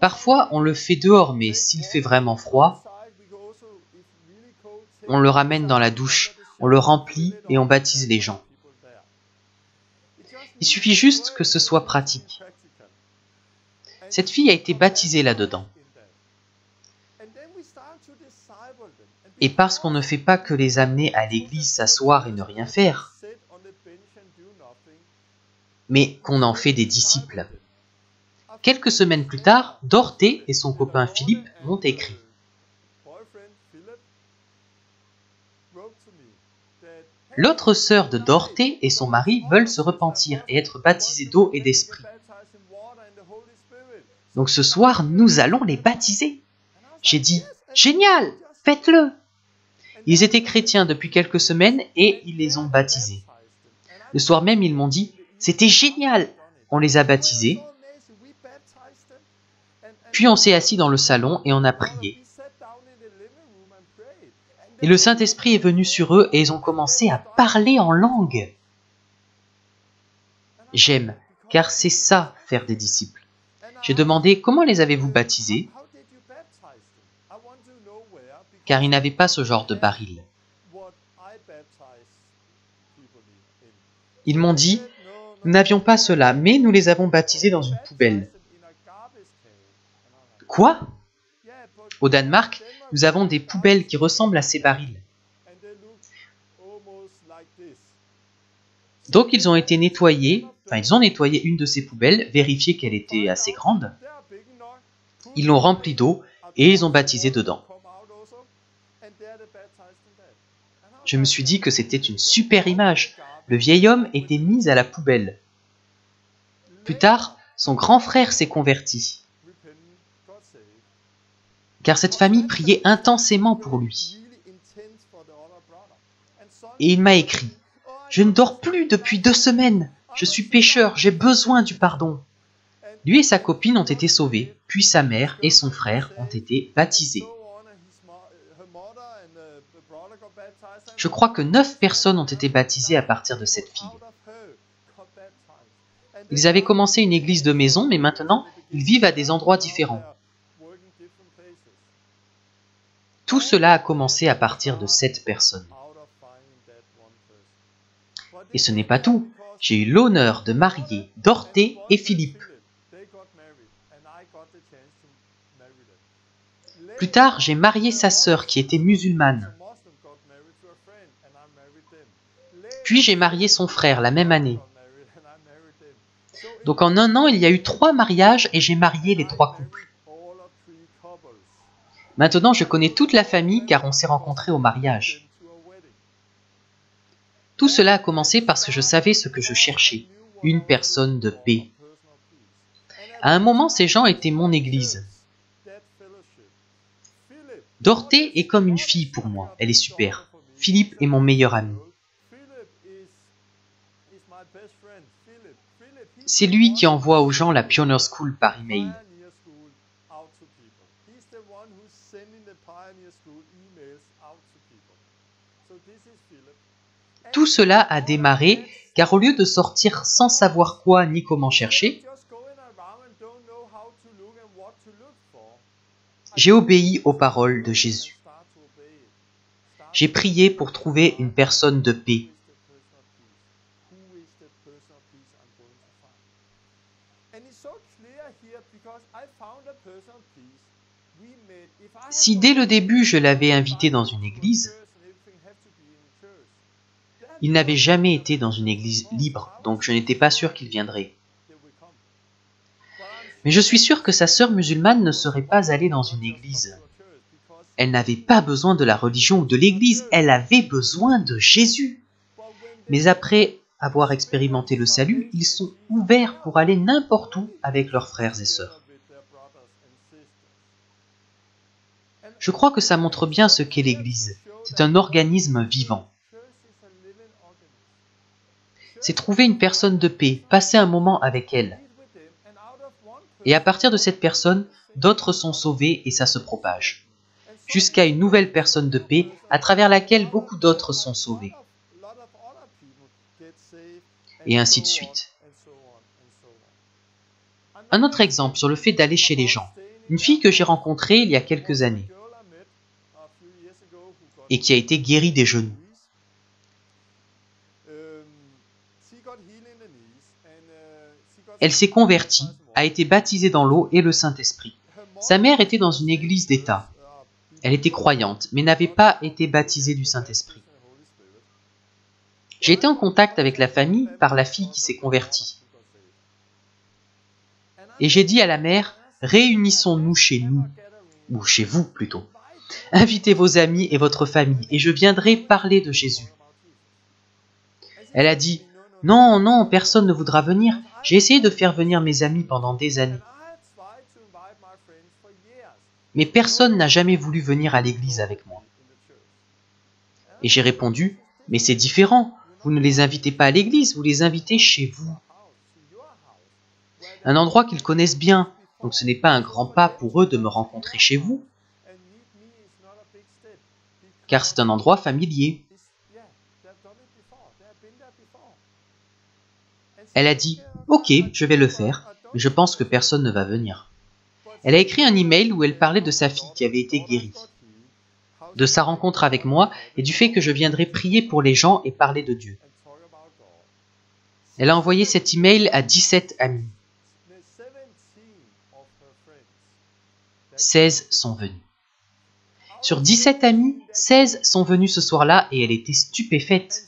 Parfois, on le fait dehors, mais s'il fait vraiment froid, on le ramène dans la douche, on le remplit et on baptise les gens. Il suffit juste que ce soit pratique. Cette fille a été baptisée là-dedans. Et parce qu'on ne fait pas que les amener à l'église s'asseoir et ne rien faire, mais qu'on en fait des disciples. Quelques semaines plus tard, Dorothée et son copain Philippe m'ont écrit. L'autre sœur de Dorothée et son mari veulent se repentir et être baptisés d'eau et d'esprit. Donc ce soir, nous allons les baptiser. J'ai dit, génial, faites-le. Ils étaient chrétiens depuis quelques semaines et ils les ont baptisés. Le soir même, ils m'ont dit, c'était génial. On les a baptisés. Puis on s'est assis dans le salon et on a prié. Et le Saint-Esprit est venu sur eux et ils ont commencé à parler en langue. J'aime, car c'est ça, faire des disciples. J'ai demandé, comment les avez-vous baptisés? Car ils n'avaient pas ce genre de baril. Ils m'ont dit, nous n'avions pas cela, mais nous les avons baptisés dans une poubelle. Quoi? Au Danemark, nous avons des poubelles qui ressemblent à ces barils. Donc ils ont été nettoyés, ils ont nettoyé une de ces poubelles, vérifié qu'elle était assez grande. Ils l'ont remplie d'eau et ils ont baptisé dedans. Je me suis dit que c'était une super image. Le vieil homme était mis à la poubelle. Plus tard, son grand frère s'est converti. Car cette famille priait intensément pour lui. Et il m'a écrit, « Je ne dors plus depuis 2 semaines. Je suis pécheur, j'ai besoin du pardon. » Lui et sa copine ont été sauvés, puis sa mère et son frère ont été baptisés. Je crois que 9 personnes ont été baptisées à partir de cette fille. Ils avaient commencé une église de maison, mais maintenant, ils vivent à des endroits différents. Tout cela a commencé à partir de 7 personnes. Et ce n'est pas tout. J'ai eu l'honneur de marier Dorothée et Philippe. Plus tard, j'ai marié sa sœur qui était musulmane. Puis j'ai marié son frère la même année. Donc en 1 an, il y a eu 3 mariages et j'ai marié les 3 couples. Maintenant, je connais toute la famille car on s'est rencontrés au mariage. Tout cela a commencé parce que je savais ce que je cherchais, une personne de paix. À un moment, ces gens étaient mon église. Dorothée est comme une fille pour moi, elle est super. Philippe est mon meilleur ami. C'est lui qui envoie aux gens la Pioneer School par email. Tout cela a démarré car au lieu de sortir sans savoir quoi ni comment chercher, j'ai obéi aux paroles de Jésus. J'ai prié pour trouver une personne de paix. Si dès le début je l'avais invité dans une église, Il n'avait jamais été dans une église libre, donc je n'étais pas sûr qu'il viendrait. Mais je suis sûr que sa sœur musulmane ne serait pas allée dans une église. Elle n'avait pas besoin de la religion ou de l'église, elle avait besoin de Jésus. Mais après avoir expérimenté le salut, ils sont ouverts pour aller n'importe où avec leurs frères et sœurs. Je crois que ça montre bien ce qu'est l'Église. C'est un organisme vivant. C'est trouver une personne de paix, passer un moment avec elle. Et à partir de cette personne, d'autres sont sauvés et ça se propage. Jusqu'à une nouvelle personne de paix à travers laquelle beaucoup d'autres sont sauvés. Et ainsi de suite. Un autre exemple sur le fait d'aller chez les gens. Une fille que j'ai rencontrée il y a quelques années et qui a été guérie des genoux. Elle s'est convertie, a été baptisée dans l'eau et le Saint-Esprit. Sa mère était dans une église d'État. Elle était croyante, mais n'avait pas été baptisée du Saint-Esprit. J'ai été en contact avec la famille par la fille qui s'est convertie. Et j'ai dit à la mère, réunissons-nous chez nous, ou chez vous plutôt. Invitez vos amis et votre famille, et je viendrai parler de Jésus. Elle a dit, non, non, personne ne voudra venir. J'ai essayé de faire venir mes amis pendant des années. Mais personne n'a jamais voulu venir à l'église avec moi. Et j'ai répondu, mais c'est différent. Vous ne les invitez pas à l'église, vous les invitez chez vous. Un endroit qu'ils connaissent bien, donc ce n'est pas un grand pas pour eux de me rencontrer chez vous, car c'est un endroit familier. Elle a dit, ok, je vais le faire, mais je pense que personne ne va venir. Elle a écrit un email où elle parlait de sa fille qui avait été guérie, de sa rencontre avec moi et du fait que je viendrais prier pour les gens et parler de Dieu. Elle a envoyé cet email à 17 amis. 16 sont venus. Sur 17 amis, 16 sont venus ce soir-là et elle était stupéfaite.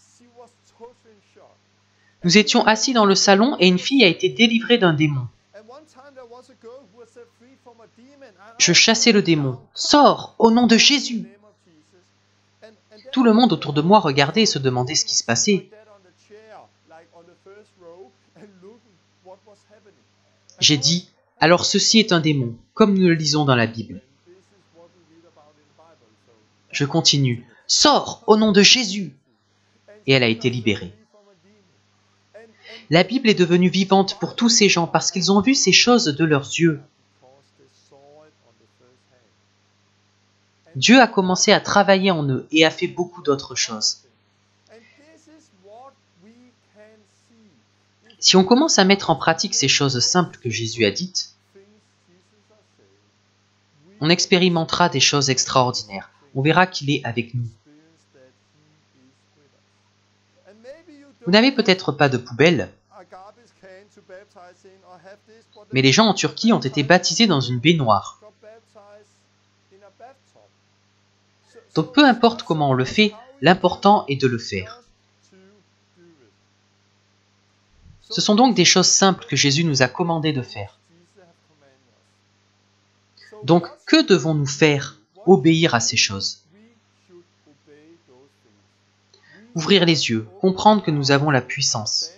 Nous étions assis dans le salon et une fille a été délivrée d'un démon. Je chassais le démon. « Sors, au nom de Jésus !» Tout le monde autour de moi regardait et se demandait ce qui se passait. J'ai dit, « Alors ceci est un démon, comme nous le lisons dans la Bible. » Je continue, « Sors, au nom de Jésus !» Et elle a été libérée. La Bible est devenue vivante pour tous ces gens parce qu'ils ont vu ces choses de leurs yeux. Dieu a commencé à travailler en eux et a fait beaucoup d'autres choses. Si on commence à mettre en pratique ces choses simples que Jésus a dites, on expérimentera des choses extraordinaires. On verra qu'il est avec nous. Vous n'avez peut-être pas de poubelle, mais les gens en Turquie ont été baptisés dans une baignoire. Donc peu importe comment on le fait, l'important est de le faire. Ce sont donc des choses simples que Jésus nous a commandé de faire. Donc que devons-nous faire? Obéir à ces choses. Ouvrir les yeux, comprendre que nous avons la puissance.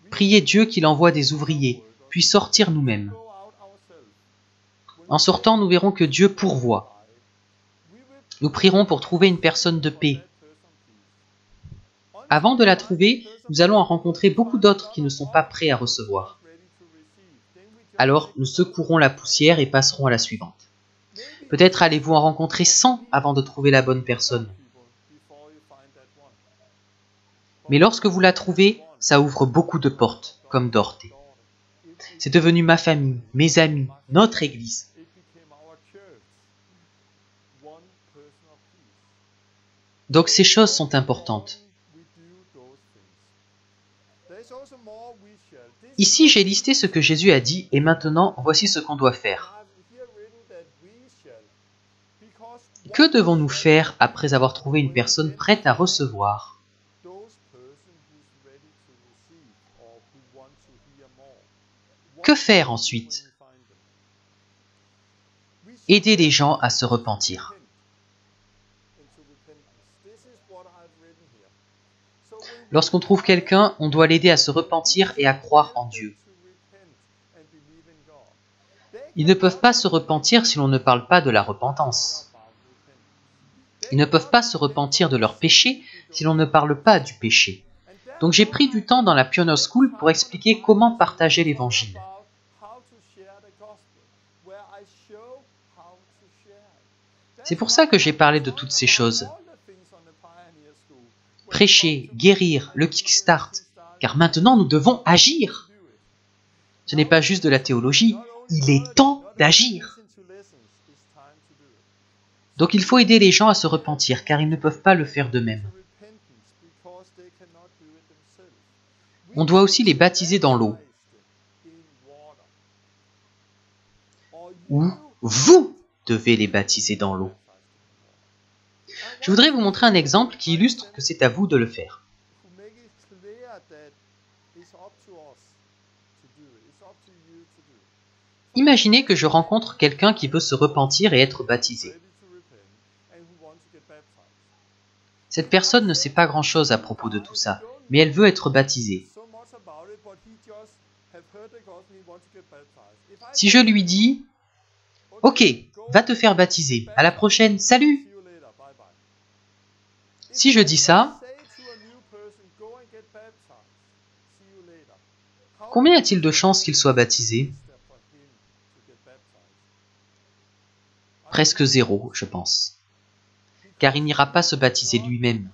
Prier Dieu qu'il envoie des ouvriers, puis sortir nous-mêmes. En sortant, nous verrons que Dieu pourvoit. Nous prierons pour trouver une personne de paix. Avant de la trouver, nous allons en rencontrer beaucoup d'autres qui ne sont pas prêts à recevoir. Alors, nous secourons la poussière et passerons à la suivante. Peut-être allez-vous en rencontrer 100 avant de trouver la bonne personne. Mais lorsque vous la trouvez, ça ouvre beaucoup de portes, comme Dorothée. C'est devenu ma famille, mes amis, notre Église. Donc ces choses sont importantes. Ici, j'ai listé ce que Jésus a dit et maintenant, voici ce qu'on doit faire. Que devons-nous faire après avoir trouvé une personne prête à recevoir? Que faire ensuite? Aider les gens à se repentir. Lorsqu'on trouve quelqu'un, on doit l'aider à se repentir et à croire en Dieu. Ils ne peuvent pas se repentir si l'on ne parle pas de la repentance. Ils ne peuvent pas se repentir de leur péché si l'on ne parle pas du péché. Donc j'ai pris du temps dans la Pioneer School pour expliquer comment partager l'évangile. C'est pour ça que j'ai parlé de toutes ces choses. Prêcher, guérir, le kickstart, car maintenant nous devons agir. Ce n'est pas juste de la théologie, il est temps d'agir. Donc il faut aider les gens à se repentir, car ils ne peuvent pas le faire d'eux-mêmes. On doit aussi les baptiser dans l'eau. Ou vous devez les baptiser dans l'eau. Je voudrais vous montrer un exemple qui illustre que c'est à vous de le faire. Imaginez que je rencontre quelqu'un qui veut se repentir et être baptisé. Cette personne ne sait pas grand-chose à propos de tout ça, mais elle veut être baptisée. Si je lui dis « Ok, va te faire baptiser, à la prochaine, salut !» Si je dis ça, combien y a-t-il de chances qu'il soit baptisé? Presque zéro, je pense. Car il n'ira pas se baptiser lui-même.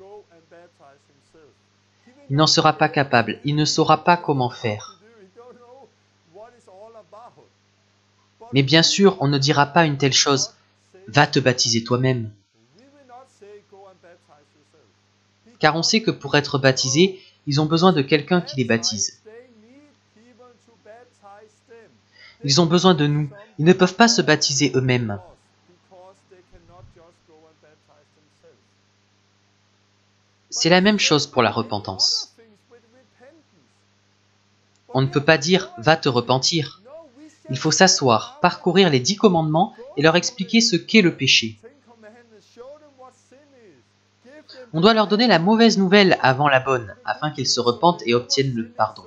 Il n'en sera pas capable, il ne saura pas comment faire. Mais bien sûr, on ne dira pas une telle chose, va te baptiser toi-même. Car on sait que pour être baptisés, ils ont besoin de quelqu'un qui les baptise. Ils ont besoin de nous. Ils ne peuvent pas se baptiser eux-mêmes. C'est la même chose pour la repentance. On ne peut pas dire « va te repentir ». Il faut s'asseoir, parcourir les 10 commandements et leur expliquer ce qu'est le péché. On doit leur donner la mauvaise nouvelle avant la bonne, afin qu'ils se repentent et obtiennent le pardon.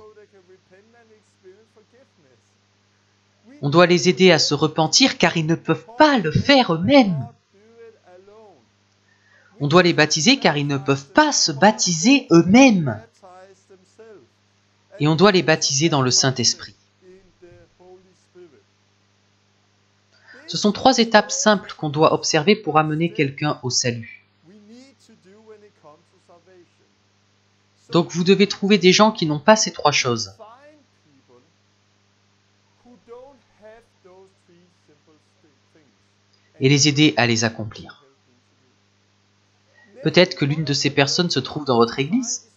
On doit les aider à se repentir car ils ne peuvent pas le faire eux-mêmes. On doit les baptiser car ils ne peuvent pas se baptiser eux-mêmes. Et on doit les baptiser dans le Saint-Esprit. Ce sont 3 étapes simples qu'on doit observer pour amener quelqu'un au salut. Donc vous devez trouver des gens qui n'ont pas ces 3 choses. Et les aider à les accomplir. Peut-être que l'une de ces personnes se trouve dans votre église.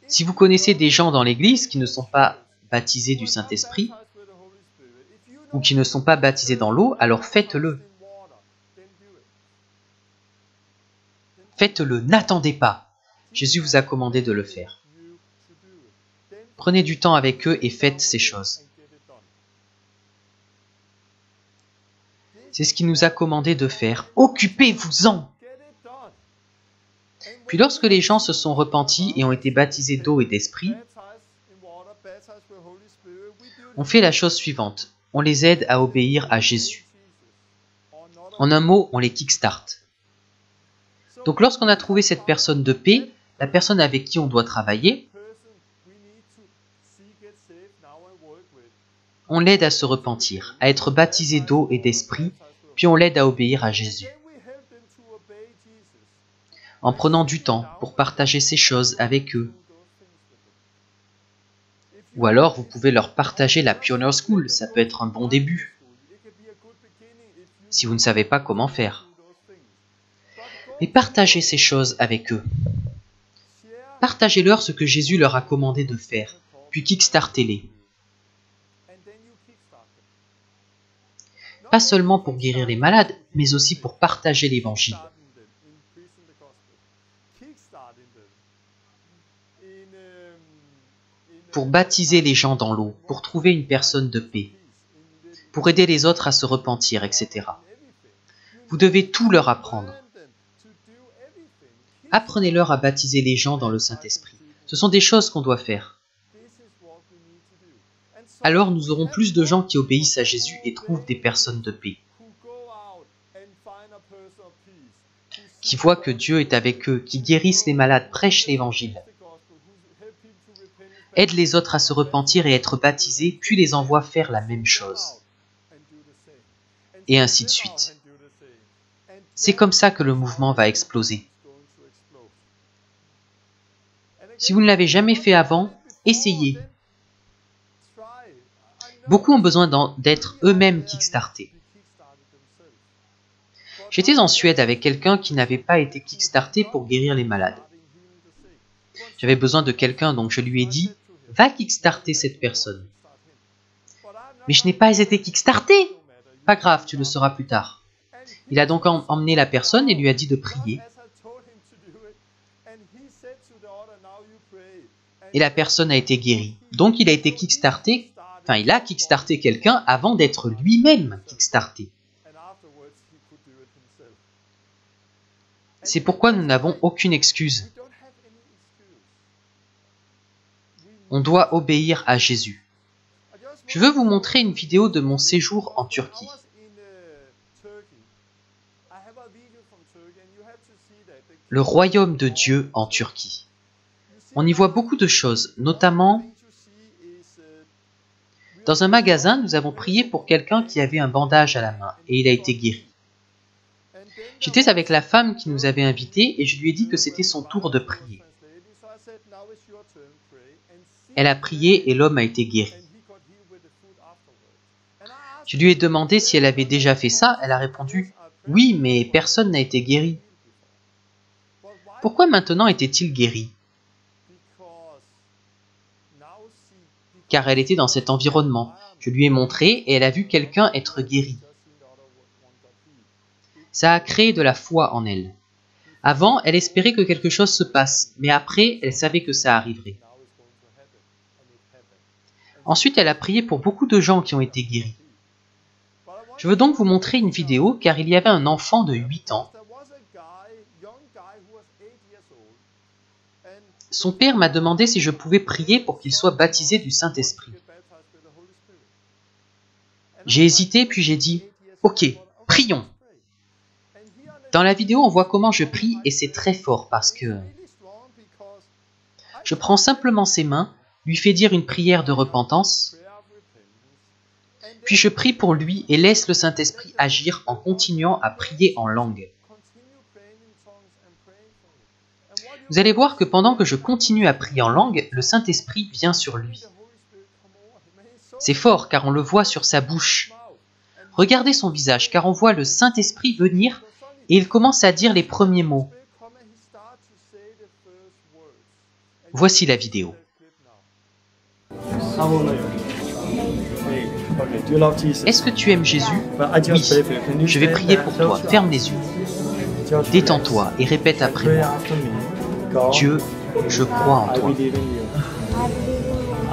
Si vous connaissez des gens dans l'église qui ne sont pas baptisés du Saint-Esprit, ou qui ne sont pas baptisés dans l'eau, alors faites-le. Faites-le, n'attendez pas. Jésus vous a commandé de le faire. Prenez du temps avec eux et faites ces choses. C'est ce qu'il nous a commandé de faire. Occupez-vous-en! Puis lorsque les gens se sont repentis et ont été baptisés d'eau et d'esprit, on fait la chose suivante. On les aide à obéir à Jésus. En un mot, on les kickstart. Donc lorsqu'on a trouvé cette personne de paix, la personne avec qui on doit travailler, on l'aide à se repentir, à être baptisé d'eau et d'esprit, puis on l'aide à obéir à Jésus. En prenant du temps pour partager ces choses avec eux. Ou alors, vous pouvez leur partager la Pioneer School, ça peut être un bon début. Si vous ne savez pas comment faire. Mais partagez ces choses avec eux. Partagez-leur ce que Jésus leur a commandé de faire, puis kickstartez-les. Pas seulement pour guérir les malades, mais aussi pour partager l'évangile. pour baptiser les gens dans l'eau, pour trouver une personne de paix, pour aider les autres à se repentir, etc. Vous devez tout leur apprendre. Apprenez-leur à baptiser les gens dans le Saint-Esprit. Ce sont des choses qu'on doit faire. Alors nous aurons plus de gens qui obéissent à Jésus et trouvent des personnes de paix, qui voient que Dieu est avec eux, qui guérissent les malades, prêchent l'Évangile, aident les autres à se repentir et être baptisés, puis les envoient faire la même chose. Et ainsi de suite. C'est comme ça que le mouvement va exploser. Si vous ne l'avez jamais fait avant, essayez. Beaucoup ont besoin d'être eux-mêmes kickstartés. J'étais en Suède avec quelqu'un qui n'avait pas été kickstarté pour guérir les malades. J'avais besoin de quelqu'un, donc je lui ai dit « Va kickstarter cette personne ». Mais je n'ai pas été kickstarté. Pas grave, tu le sauras plus tard. Il a donc emmené la personne et lui a dit de prier. Et la personne a été guérie. Donc il a été kickstarté, enfin il a kickstarté quelqu'un avant d'être lui-même kickstarté. C'est pourquoi nous n'avons aucune excuse. On doit obéir à Jésus. Je veux vous montrer une vidéo de mon séjour en Turquie. Le royaume de Dieu en Turquie. On y voit beaucoup de choses, notamment dans un magasin, nous avons prié pour quelqu'un qui avait un bandage à la main et il a été guéri. J'étais avec la femme qui nous avait invités et je lui ai dit que c'était son tour de prier. Elle a prié et l'homme a été guéri. Je lui ai demandé si elle avait déjà fait ça. Elle a répondu « Oui, mais personne n'a été guéri. » Pourquoi maintenant était-il guéri? Car elle était dans cet environnement. Je lui ai montré et elle a vu quelqu'un être guéri. Ça a créé de la foi en elle. Avant, elle espérait que quelque chose se passe, mais après, elle savait que ça arriverait. Ensuite, elle a prié pour beaucoup de gens qui ont été guéris. Je veux donc vous montrer une vidéo car il y avait un enfant de 8 ans. Son père m'a demandé si je pouvais prier pour qu'il soit baptisé du Saint-Esprit. J'ai hésité puis j'ai dit « Ok, prions ». Dans la vidéo, on voit comment je prie et c'est très fort parce que je prends simplement ses mains, lui fais dire une prière de repentance, puis je prie pour lui et laisse le Saint-Esprit agir en continuant à prier en langue. Vous allez voir que pendant que je continue à prier en langue, le Saint-Esprit vient sur lui. C'est fort car on le voit sur sa bouche. Regardez son visage car on voit le Saint-Esprit venir et il commence à dire les premiers mots. Voici la vidéo. Est-ce que tu aimes Jésus? Oui. Je vais prier pour toi. Ferme les yeux. Détends-toi et répète après moi. Dieu, je crois en toi.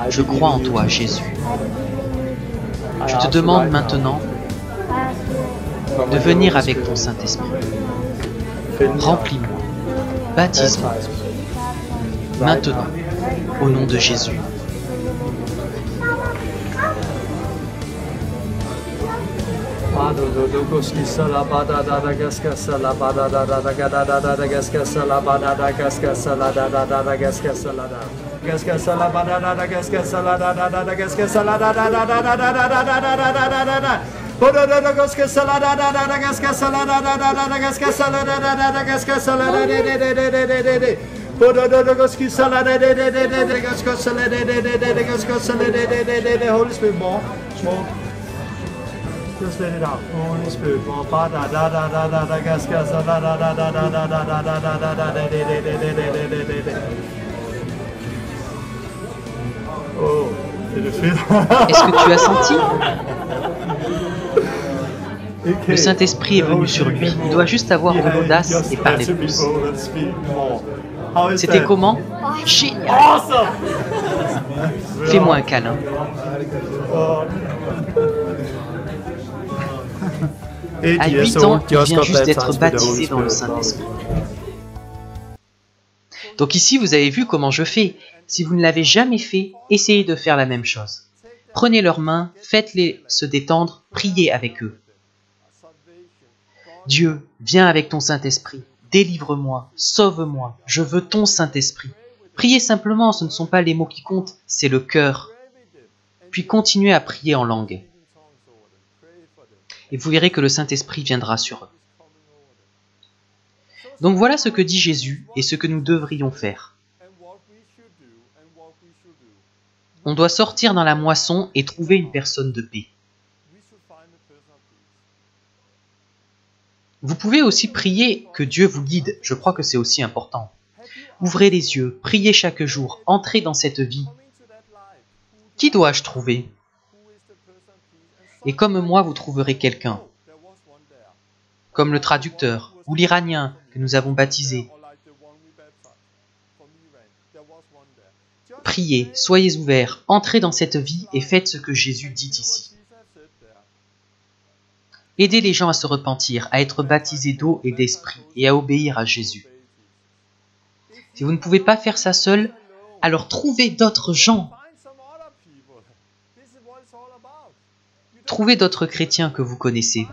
Je crois en toi, Jésus. Je te demande maintenant de venir avec ton Saint-Esprit. Remplis-moi. Baptise-moi. Maintenant, au nom de Jésus. Just let it out. Holy Spirit. Oh, est-ce que tu as senti? Le Saint-Esprit est venu sur lui. Il doit juste avoir de l'audace et parler plus. C'était comment? Génial! Fais-moi un câlin. À 8 ans, il vient juste d'être baptisé dans le Saint-Esprit. Donc ici, vous avez vu comment je fais. Si vous ne l'avez jamais fait, essayez de faire la même chose. Prenez leurs mains, faites-les se détendre, priez avec eux. Dieu, viens avec ton Saint-Esprit. Délivre-moi, sauve-moi, je veux ton Saint-Esprit. Priez simplement, ce ne sont pas les mots qui comptent, c'est le cœur. Puis continuez à prier en langue. Et vous verrez que le Saint-Esprit viendra sur eux. Donc voilà ce que dit Jésus et ce que nous devrions faire. On doit sortir dans la moisson et trouver une personne de paix. Vous pouvez aussi prier que Dieu vous guide, je crois que c'est aussi important. Ouvrez les yeux, priez chaque jour, entrez dans cette vie. Qui dois-je trouver? Et comme moi, vous trouverez quelqu'un, comme le traducteur ou l'Iranien que nous avons baptisé. Priez, soyez ouverts, entrez dans cette vie et faites ce que Jésus dit ici. Aidez les gens à se repentir, à être baptisés d'eau et d'esprit et à obéir à Jésus. Si vous ne pouvez pas faire ça seul, alors trouvez d'autres gens. Trouvez d'autres chrétiens que vous connaissez.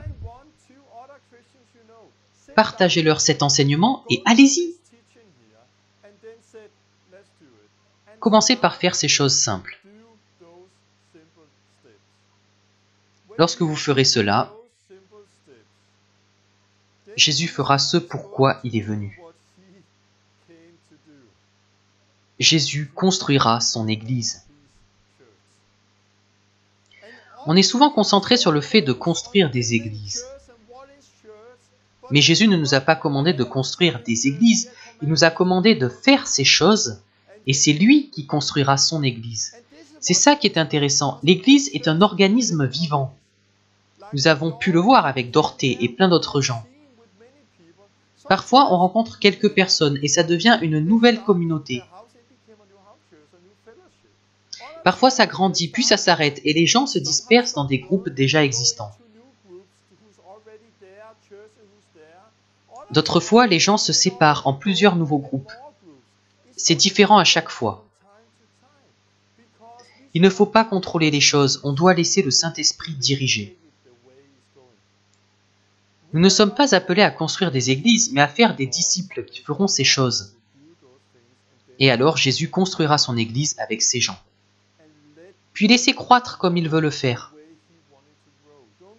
Partagez-leur cet enseignement et allez-y. Commencez par faire ces choses simples. Lorsque vous ferez cela, Jésus fera ce pourquoi il est venu. Jésus construira son Église. On est souvent concentré sur le fait de construire des églises. Mais Jésus ne nous a pas commandé de construire des églises, il nous a commandé de faire ces choses, et c'est lui qui construira son Église. C'est ça qui est intéressant. L'Église est un organisme vivant. Nous avons pu le voir avec Dorothée et plein d'autres gens. Parfois, on rencontre quelques personnes et ça devient une nouvelle communauté. Parfois, ça grandit, puis ça s'arrête et les gens se dispersent dans des groupes déjà existants. D'autres fois, les gens se séparent en plusieurs nouveaux groupes. C'est différent à chaque fois. Il ne faut pas contrôler les choses, on doit laisser le Saint-Esprit diriger. Nous ne sommes pas appelés à construire des églises, mais à faire des disciples qui feront ces choses. Et alors Jésus construira son Église avec ces gens. Puis laissez croître comme il veut le faire.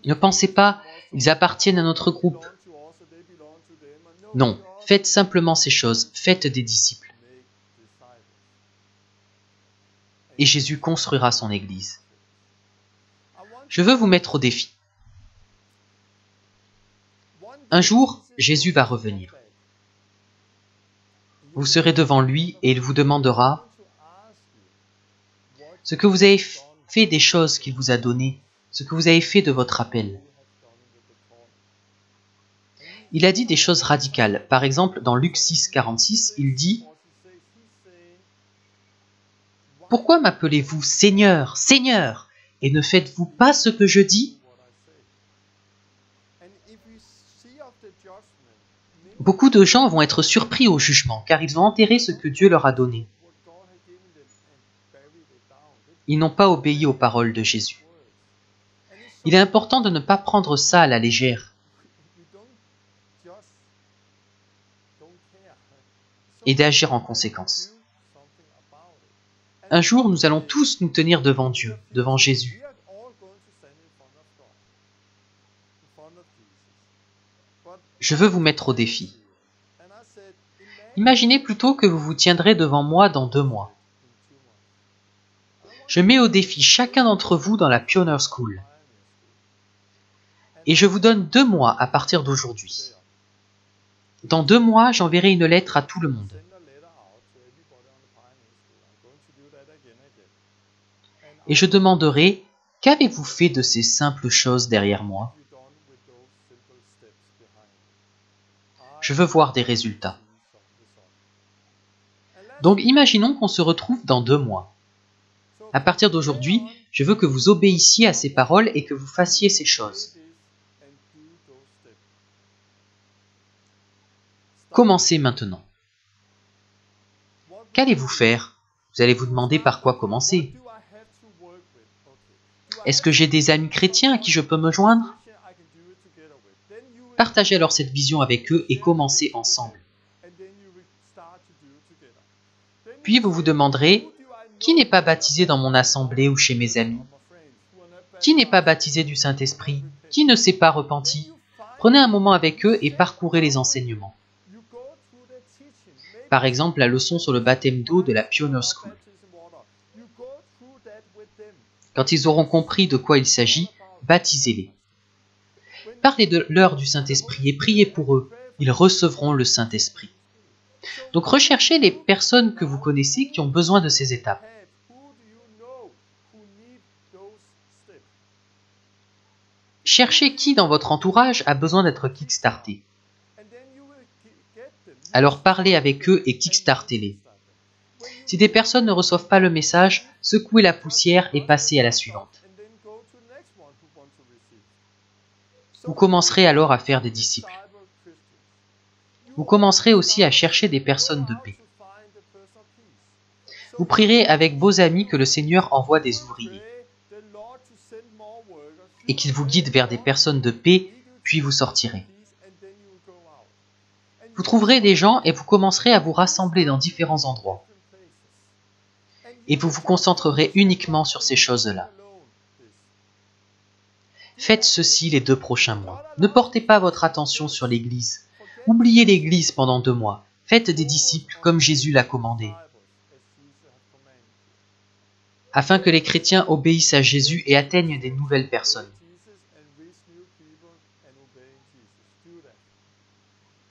Ne pensez pas, ils appartiennent à notre groupe. Non, faites simplement ces choses, faites des disciples. Et Jésus construira son Église. Je veux vous mettre au défi. Un jour, Jésus va revenir. Vous serez devant lui et il vous demandera ce que vous avez fait des choses qu'il vous a données, ce que vous avez fait de votre appel. Il a dit des choses radicales. Par exemple, dans Luc 6, 46, il dit « Pourquoi m'appelez-vous Seigneur, Seigneur, et ne faites-vous pas ce que je dis ?» Beaucoup de gens vont être surpris au jugement, car ils ont enterré ce que Dieu leur a donné. Ils n'ont pas obéi aux paroles de Jésus. Il est important de ne pas prendre ça à la légère. Et d'agir en conséquence. Un jour, nous allons tous nous tenir devant Dieu, devant Jésus. Je veux vous mettre au défi. Imaginez plutôt que vous vous tiendrez devant moi dans 2 mois. Je mets au défi chacun d'entre vous dans la Pioneer School. Et je vous donne 2 mois à partir d'aujourd'hui. Dans 2 mois, j'enverrai une lettre à tout le monde. Et je demanderai, qu'avez-vous fait de ces simples choses derrière moi? Je veux voir des résultats. Donc imaginons qu'on se retrouve dans 2 mois. À partir d'aujourd'hui, je veux que vous obéissiez à ces paroles et que vous fassiez ces choses. Commencez maintenant. Qu'allez-vous faire? Vous allez vous demander par quoi commencer. Est-ce que j'ai des amis chrétiens à qui je peux me joindre? Partagez alors cette vision avec eux et commencez ensemble. Puis vous vous demanderez, qui n'est pas baptisé dans mon assemblée ou chez mes amis? Qui n'est pas baptisé du Saint-Esprit? Qui ne s'est pas repenti? Prenez un moment avec eux et parcourez les enseignements. Par exemple, la leçon sur le baptême d'eau de la Pioneer School. Quand ils auront compris de quoi il s'agit, baptisez-les. Parlez de l'heure du Saint-Esprit et priez pour eux. Ils recevront le Saint-Esprit. Donc recherchez les personnes que vous connaissez qui ont besoin de ces étapes. Cherchez qui dans votre entourage a besoin d'être kickstarté. Alors parlez avec eux et kickstartez-les. Si des personnes ne reçoivent pas le message, secouez la poussière et passez à la suivante. Vous commencerez alors à faire des disciples. Vous commencerez aussi à chercher des personnes de paix. Vous prierez avec vos amis que le Seigneur envoie des ouvriers et qu'il vous guide vers des personnes de paix, puis vous sortirez. Vous trouverez des gens et vous commencerez à vous rassembler dans différents endroits. Et vous vous concentrerez uniquement sur ces choses-là. Faites ceci les 2 prochains mois. Ne portez pas votre attention sur l'Église. Oubliez l'Église pendant 2 mois. Faites des disciples comme Jésus l'a commandé. Afin que les chrétiens obéissent à Jésus et atteignent des nouvelles personnes.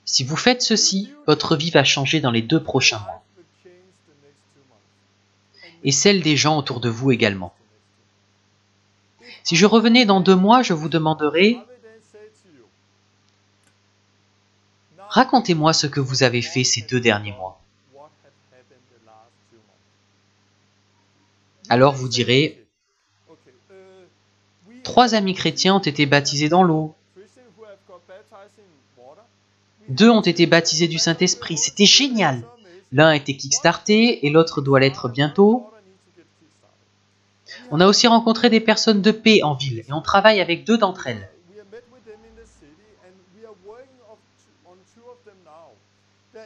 Si vous faites ceci, votre vie va changer dans les 2 prochains mois. Et celle des gens autour de vous également. Si je revenais dans 2 mois, je vous demanderais, racontez-moi ce que vous avez fait ces 2 derniers mois. Alors vous direz, 3 amis chrétiens ont été baptisés dans l'eau. 2 ont été baptisés du Saint-Esprit. C'était génial. L'un a été kickstarté et l'autre doit l'être bientôt. On a aussi rencontré des personnes de paix en ville et on travaille avec 2 d'entre elles.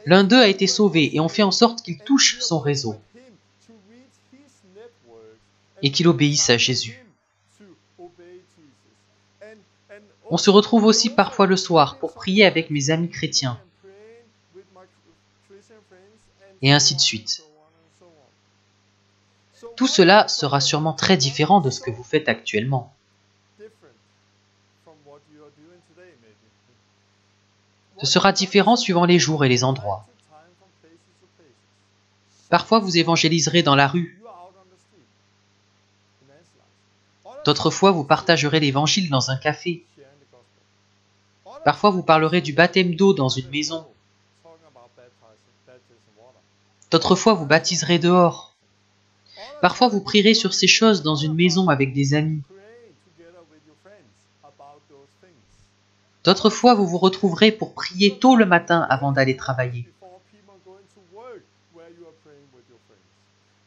L'un d'eux a été sauvé et on fait en sorte qu'il touche son réseau et qu'il obéisse à Jésus. On se retrouve aussi parfois le soir pour prier avec mes amis chrétiens et ainsi de suite. Tout cela sera sûrement très différent de ce que vous faites actuellement. Ce sera différent suivant les jours et les endroits. Parfois, vous évangéliserez dans la rue. D'autres fois, vous partagerez l'évangile dans un café. Parfois, vous parlerez du baptême d'eau dans une maison. D'autres fois, vous baptiserez dehors. Parfois, vous prierez sur ces choses dans une maison avec des amis. D'autres fois, vous vous retrouverez pour prier tôt le matin avant d'aller travailler.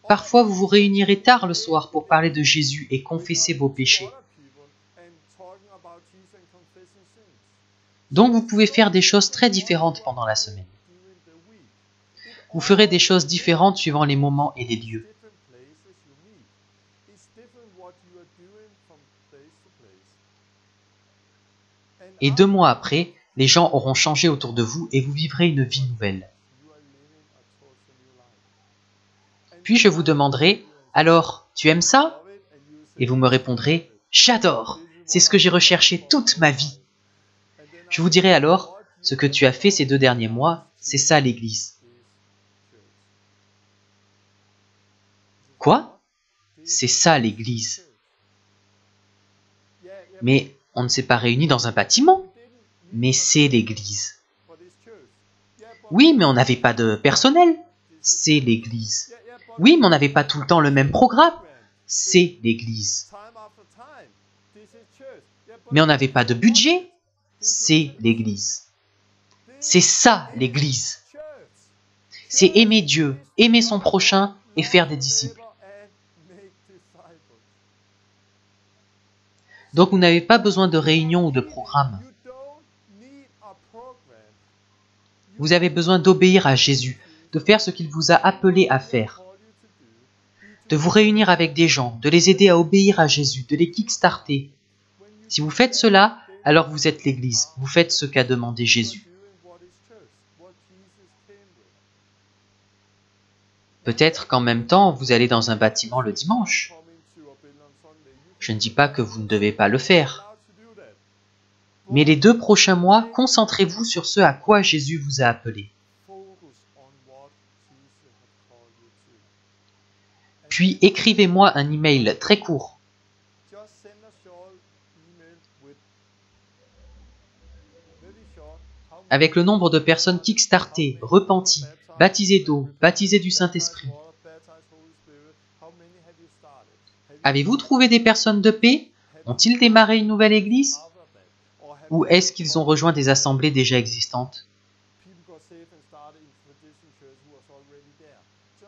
Parfois, vous vous réunirez tard le soir pour parler de Jésus et confesser vos péchés. Donc, vous pouvez faire des choses très différentes pendant la semaine. Vous ferez des choses différentes suivant les moments et les lieux. Et 2 mois après, les gens auront changé autour de vous et vous vivrez une vie nouvelle. Puis je vous demanderai, alors, tu aimes ça? Et vous me répondrez, j'adore, c'est ce que j'ai recherché toute ma vie. Je vous dirai alors, ce que tu as fait ces 2 derniers mois, c'est ça l'Église. Quoi? C'est ça l'Église. Mais on ne s'est pas réunis dans un bâtiment. Mais c'est l'Église. Oui, mais on n'avait pas de personnel. C'est l'Église. Oui, mais on n'avait pas tout le temps le même programme. c'est l'Église. Mais on n'avait pas de budget, c'est l'Église. C'est ça l'Église. C'est aimer Dieu, aimer son prochain et faire des disciples. Donc vous n'avez pas besoin de réunion ou de programme. Vous avez besoin d'obéir à Jésus, de faire ce qu'il vous a appelé à faire. De vous réunir avec des gens, de les aider à obéir à Jésus, de les kickstarter. Si vous faites cela, alors vous êtes l'Église. Vous faites ce qu'a demandé Jésus. Peut-être qu'en même temps, vous allez dans un bâtiment le dimanche. Je ne dis pas que vous ne devez pas le faire. Mais les 2 prochains mois, concentrez-vous sur ce à quoi Jésus vous a appelé. Puis écrivez-moi un email très court. Avec le nombre de personnes kickstartées, repenties, baptisées d'eau, baptisées du Saint-Esprit. Avez-vous trouvé des personnes de paix? Ont-ils démarré une nouvelle église? Ou est-ce qu'ils ont rejoint des assemblées déjà existantes?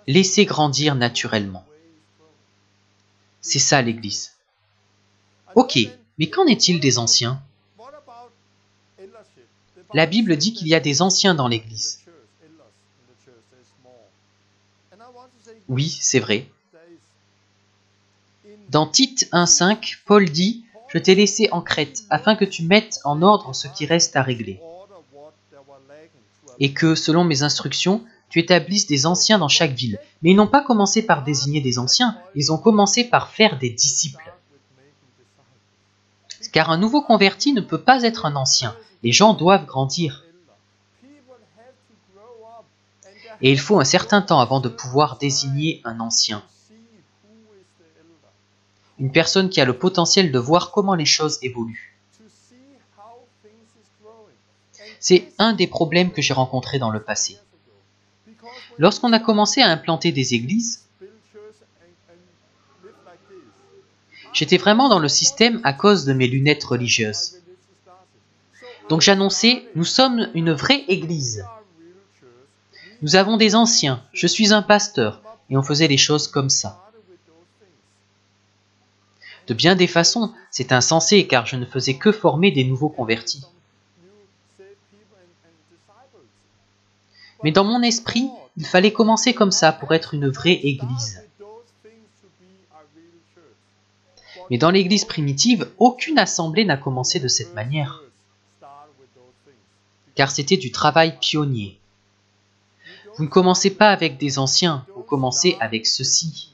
Laissez grandir naturellement. C'est ça l'église. Ok, mais qu'en est-il des anciens? La Bible dit qu'il y a des anciens dans l'église. Oui, c'est vrai. Dans Tite 1,5, Paul dit « Je t'ai laissé en Crète, afin que tu mettes en ordre ce qui reste à régler, et que, selon mes instructions, tu établisses des anciens dans chaque ville. » Mais ils n'ont pas commencé par désigner des anciens, ils ont commencé par faire des disciples. Car un nouveau converti ne peut pas être un ancien. Les gens doivent grandir. Et il faut un certain temps avant de pouvoir désigner un ancien. Une personne qui a le potentiel de voir comment les choses évoluent. C'est un des problèmes que j'ai rencontrés dans le passé. Lorsqu'on a commencé à implanter des églises, j'étais vraiment dans le système à cause de mes lunettes religieuses. Donc j'annonçais, nous sommes une vraie église. Nous avons des anciens, je suis un pasteur, et on faisait les choses comme ça. De bien des façons, c'est insensé car je ne faisais que former des nouveaux convertis. Mais dans mon esprit, il fallait commencer comme ça pour être une vraie église. Mais dans l'église primitive, aucune assemblée n'a commencé de cette manière. Car c'était du travail pionnier. Vous ne commencez pas avec des anciens, vous commencez avec ceci.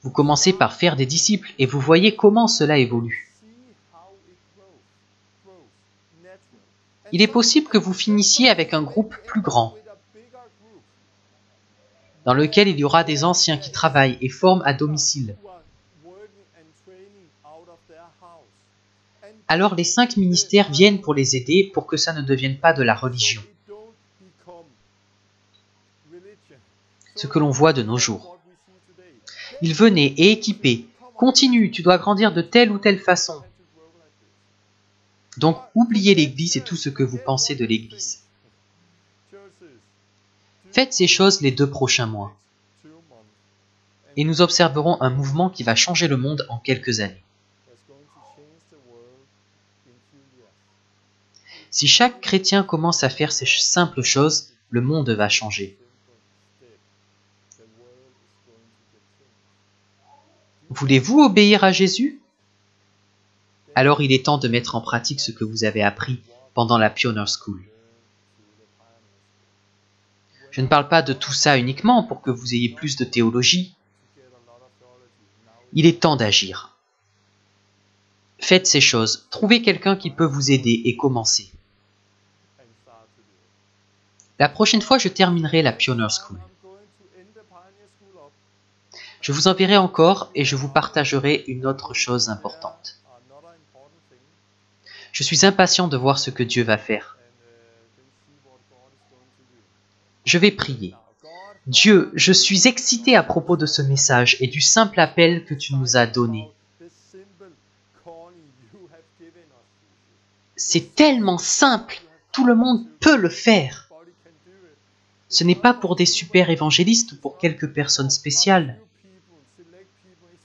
Vous commencez par faire des disciples et vous voyez comment cela évolue. Il est possible que vous finissiez avec un groupe plus grand, dans lequel il y aura des anciens qui travaillent et forment à domicile. Alors les 5 ministères viennent pour les aider pour que ça ne devienne pas de la religion. Ce que l'on voit de nos jours. Ils venaient et équipaient. Continue, tu dois grandir de telle ou telle façon. Donc, oubliez l'Église et tout ce que vous pensez de l'Église. Faites ces choses les 2 prochains mois. Et nous observerons un mouvement qui va changer le monde en quelques années. Si chaque chrétien commence à faire ces simples choses, le monde va changer. Voulez-vous obéir à Jésus? Alors il est temps de mettre en pratique ce que vous avez appris pendant la Pioneer School. Je ne parle pas de tout ça uniquement pour que vous ayez plus de théologie. Il est temps d'agir. Faites ces choses, trouvez quelqu'un qui peut vous aider et commencez. La prochaine fois, je terminerai la Pioneer School. Je vous enverrai encore et je vous partagerai une autre chose importante. Je suis impatient de voir ce que Dieu va faire. Je vais prier. Dieu, je suis excité à propos de ce message et du simple appel que tu nous as donné. C'est tellement simple, tout le monde peut le faire. Ce n'est pas pour des super évangélistes ou pour quelques personnes spéciales.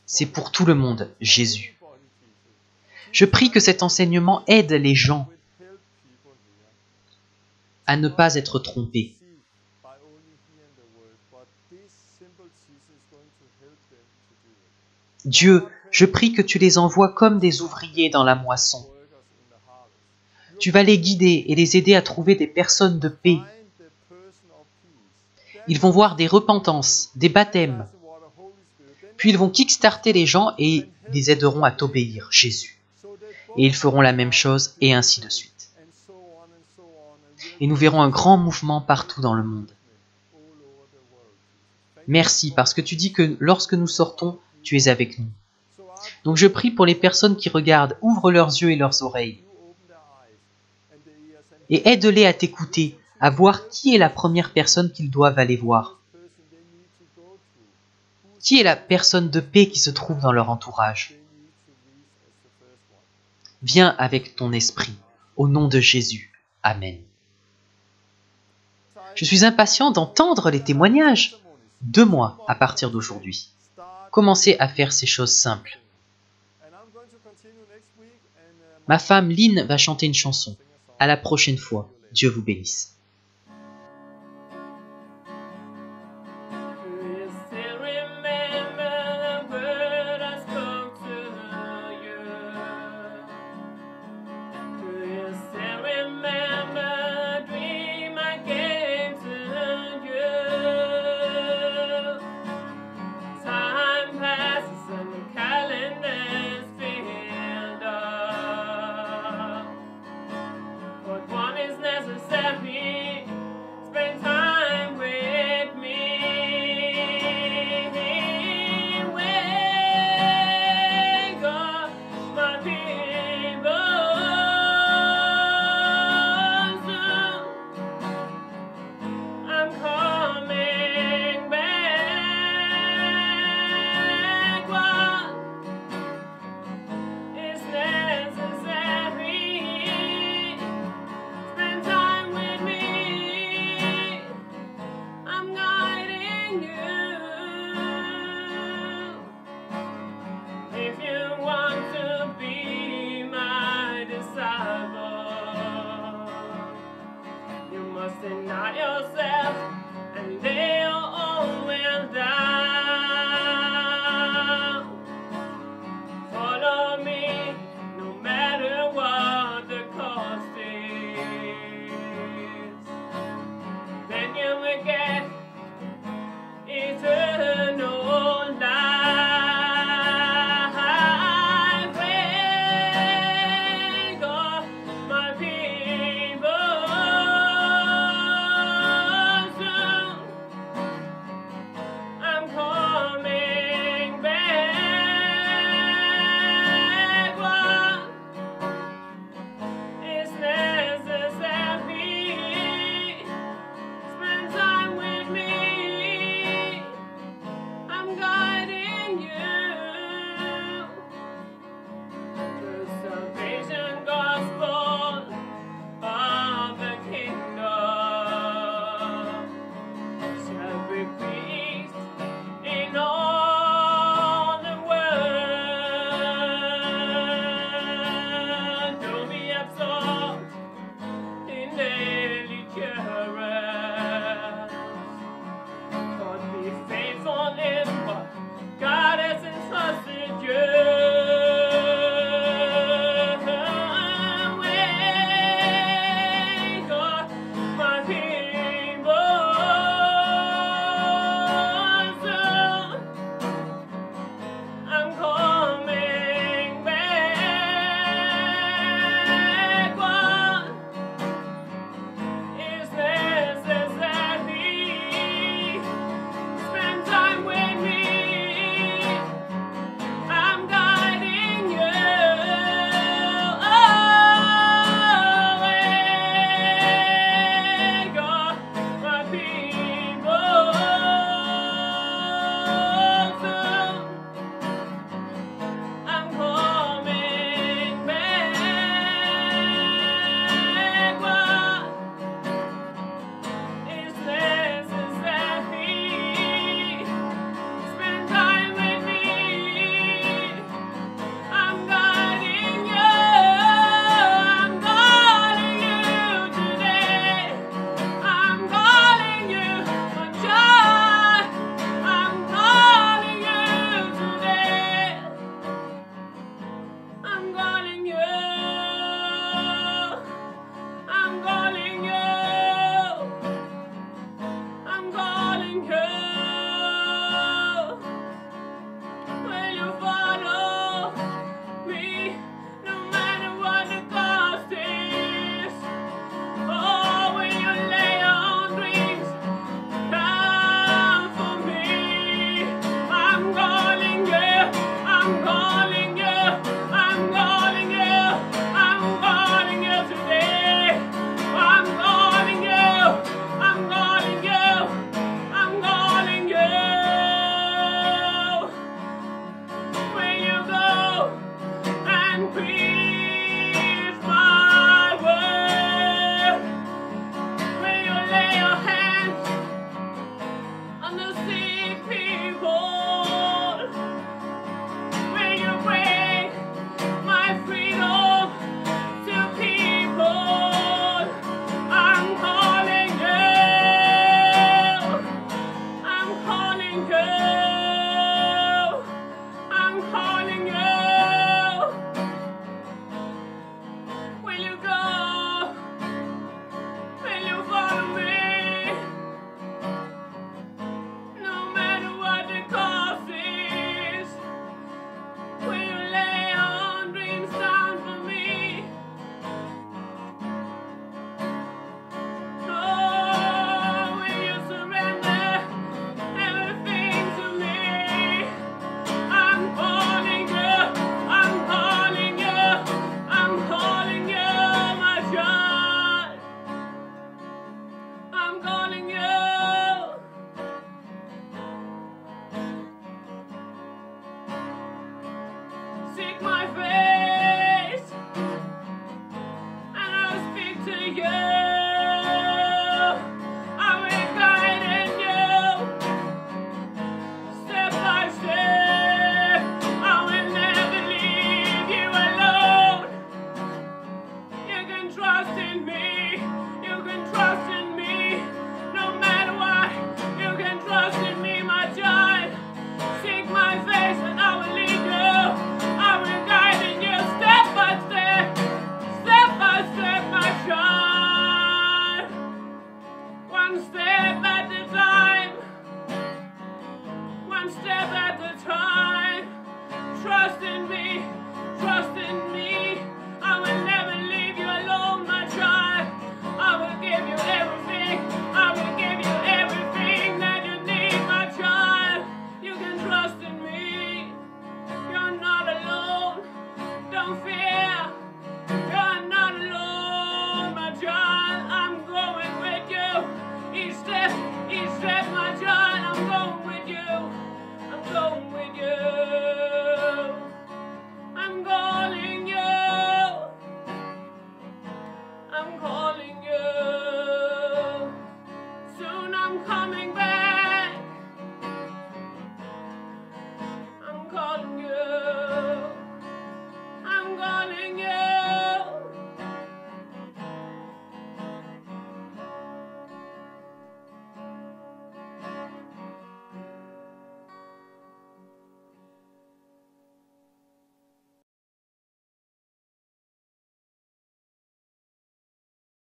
C'est pour tout le monde, Jésus. Je prie que cet enseignement aide les gens à ne pas être trompés. Dieu, je prie que tu les envoies comme des ouvriers dans la moisson. Tu vas les guider et les aider à trouver des personnes de paix. Ils vont voir des repentances, des baptêmes. Puis ils vont kickstarter les gens et les aideront à t'obéir, Jésus. Et ils feront la même chose et ainsi de suite. Et nous verrons un grand mouvement partout dans le monde. Merci, parce que tu dis que lorsque nous sortons, tu es avec nous. Donc je prie pour les personnes qui regardent, ouvre leurs yeux et leurs oreilles. Et aide-les à t'écouter, à voir qui est la première personne qu'ils doivent aller voir. Qui est la personne de paix qui se trouve dans leur entourage? Viens avec ton esprit, au nom de Jésus. Amen. Je suis impatient d'entendre les témoignages. 2 mois à partir d'aujourd'hui. Commencez à faire ces choses simples. Ma femme Lynn va chanter une chanson. À la prochaine fois. Dieu vous bénisse. Necessary. One step at a time. One step at a time. Trust in me. Trust in me. I will never leave you alone, my child. I will give you everything. I will give you everything that you need, my child. You can trust in me. You're not alone. Don't fear. You're not alone, my child. I'm going with you. Each step, my child. I'm going with you. I'm going with you. I'm calling you. I'm calling you. Soon I'm coming back.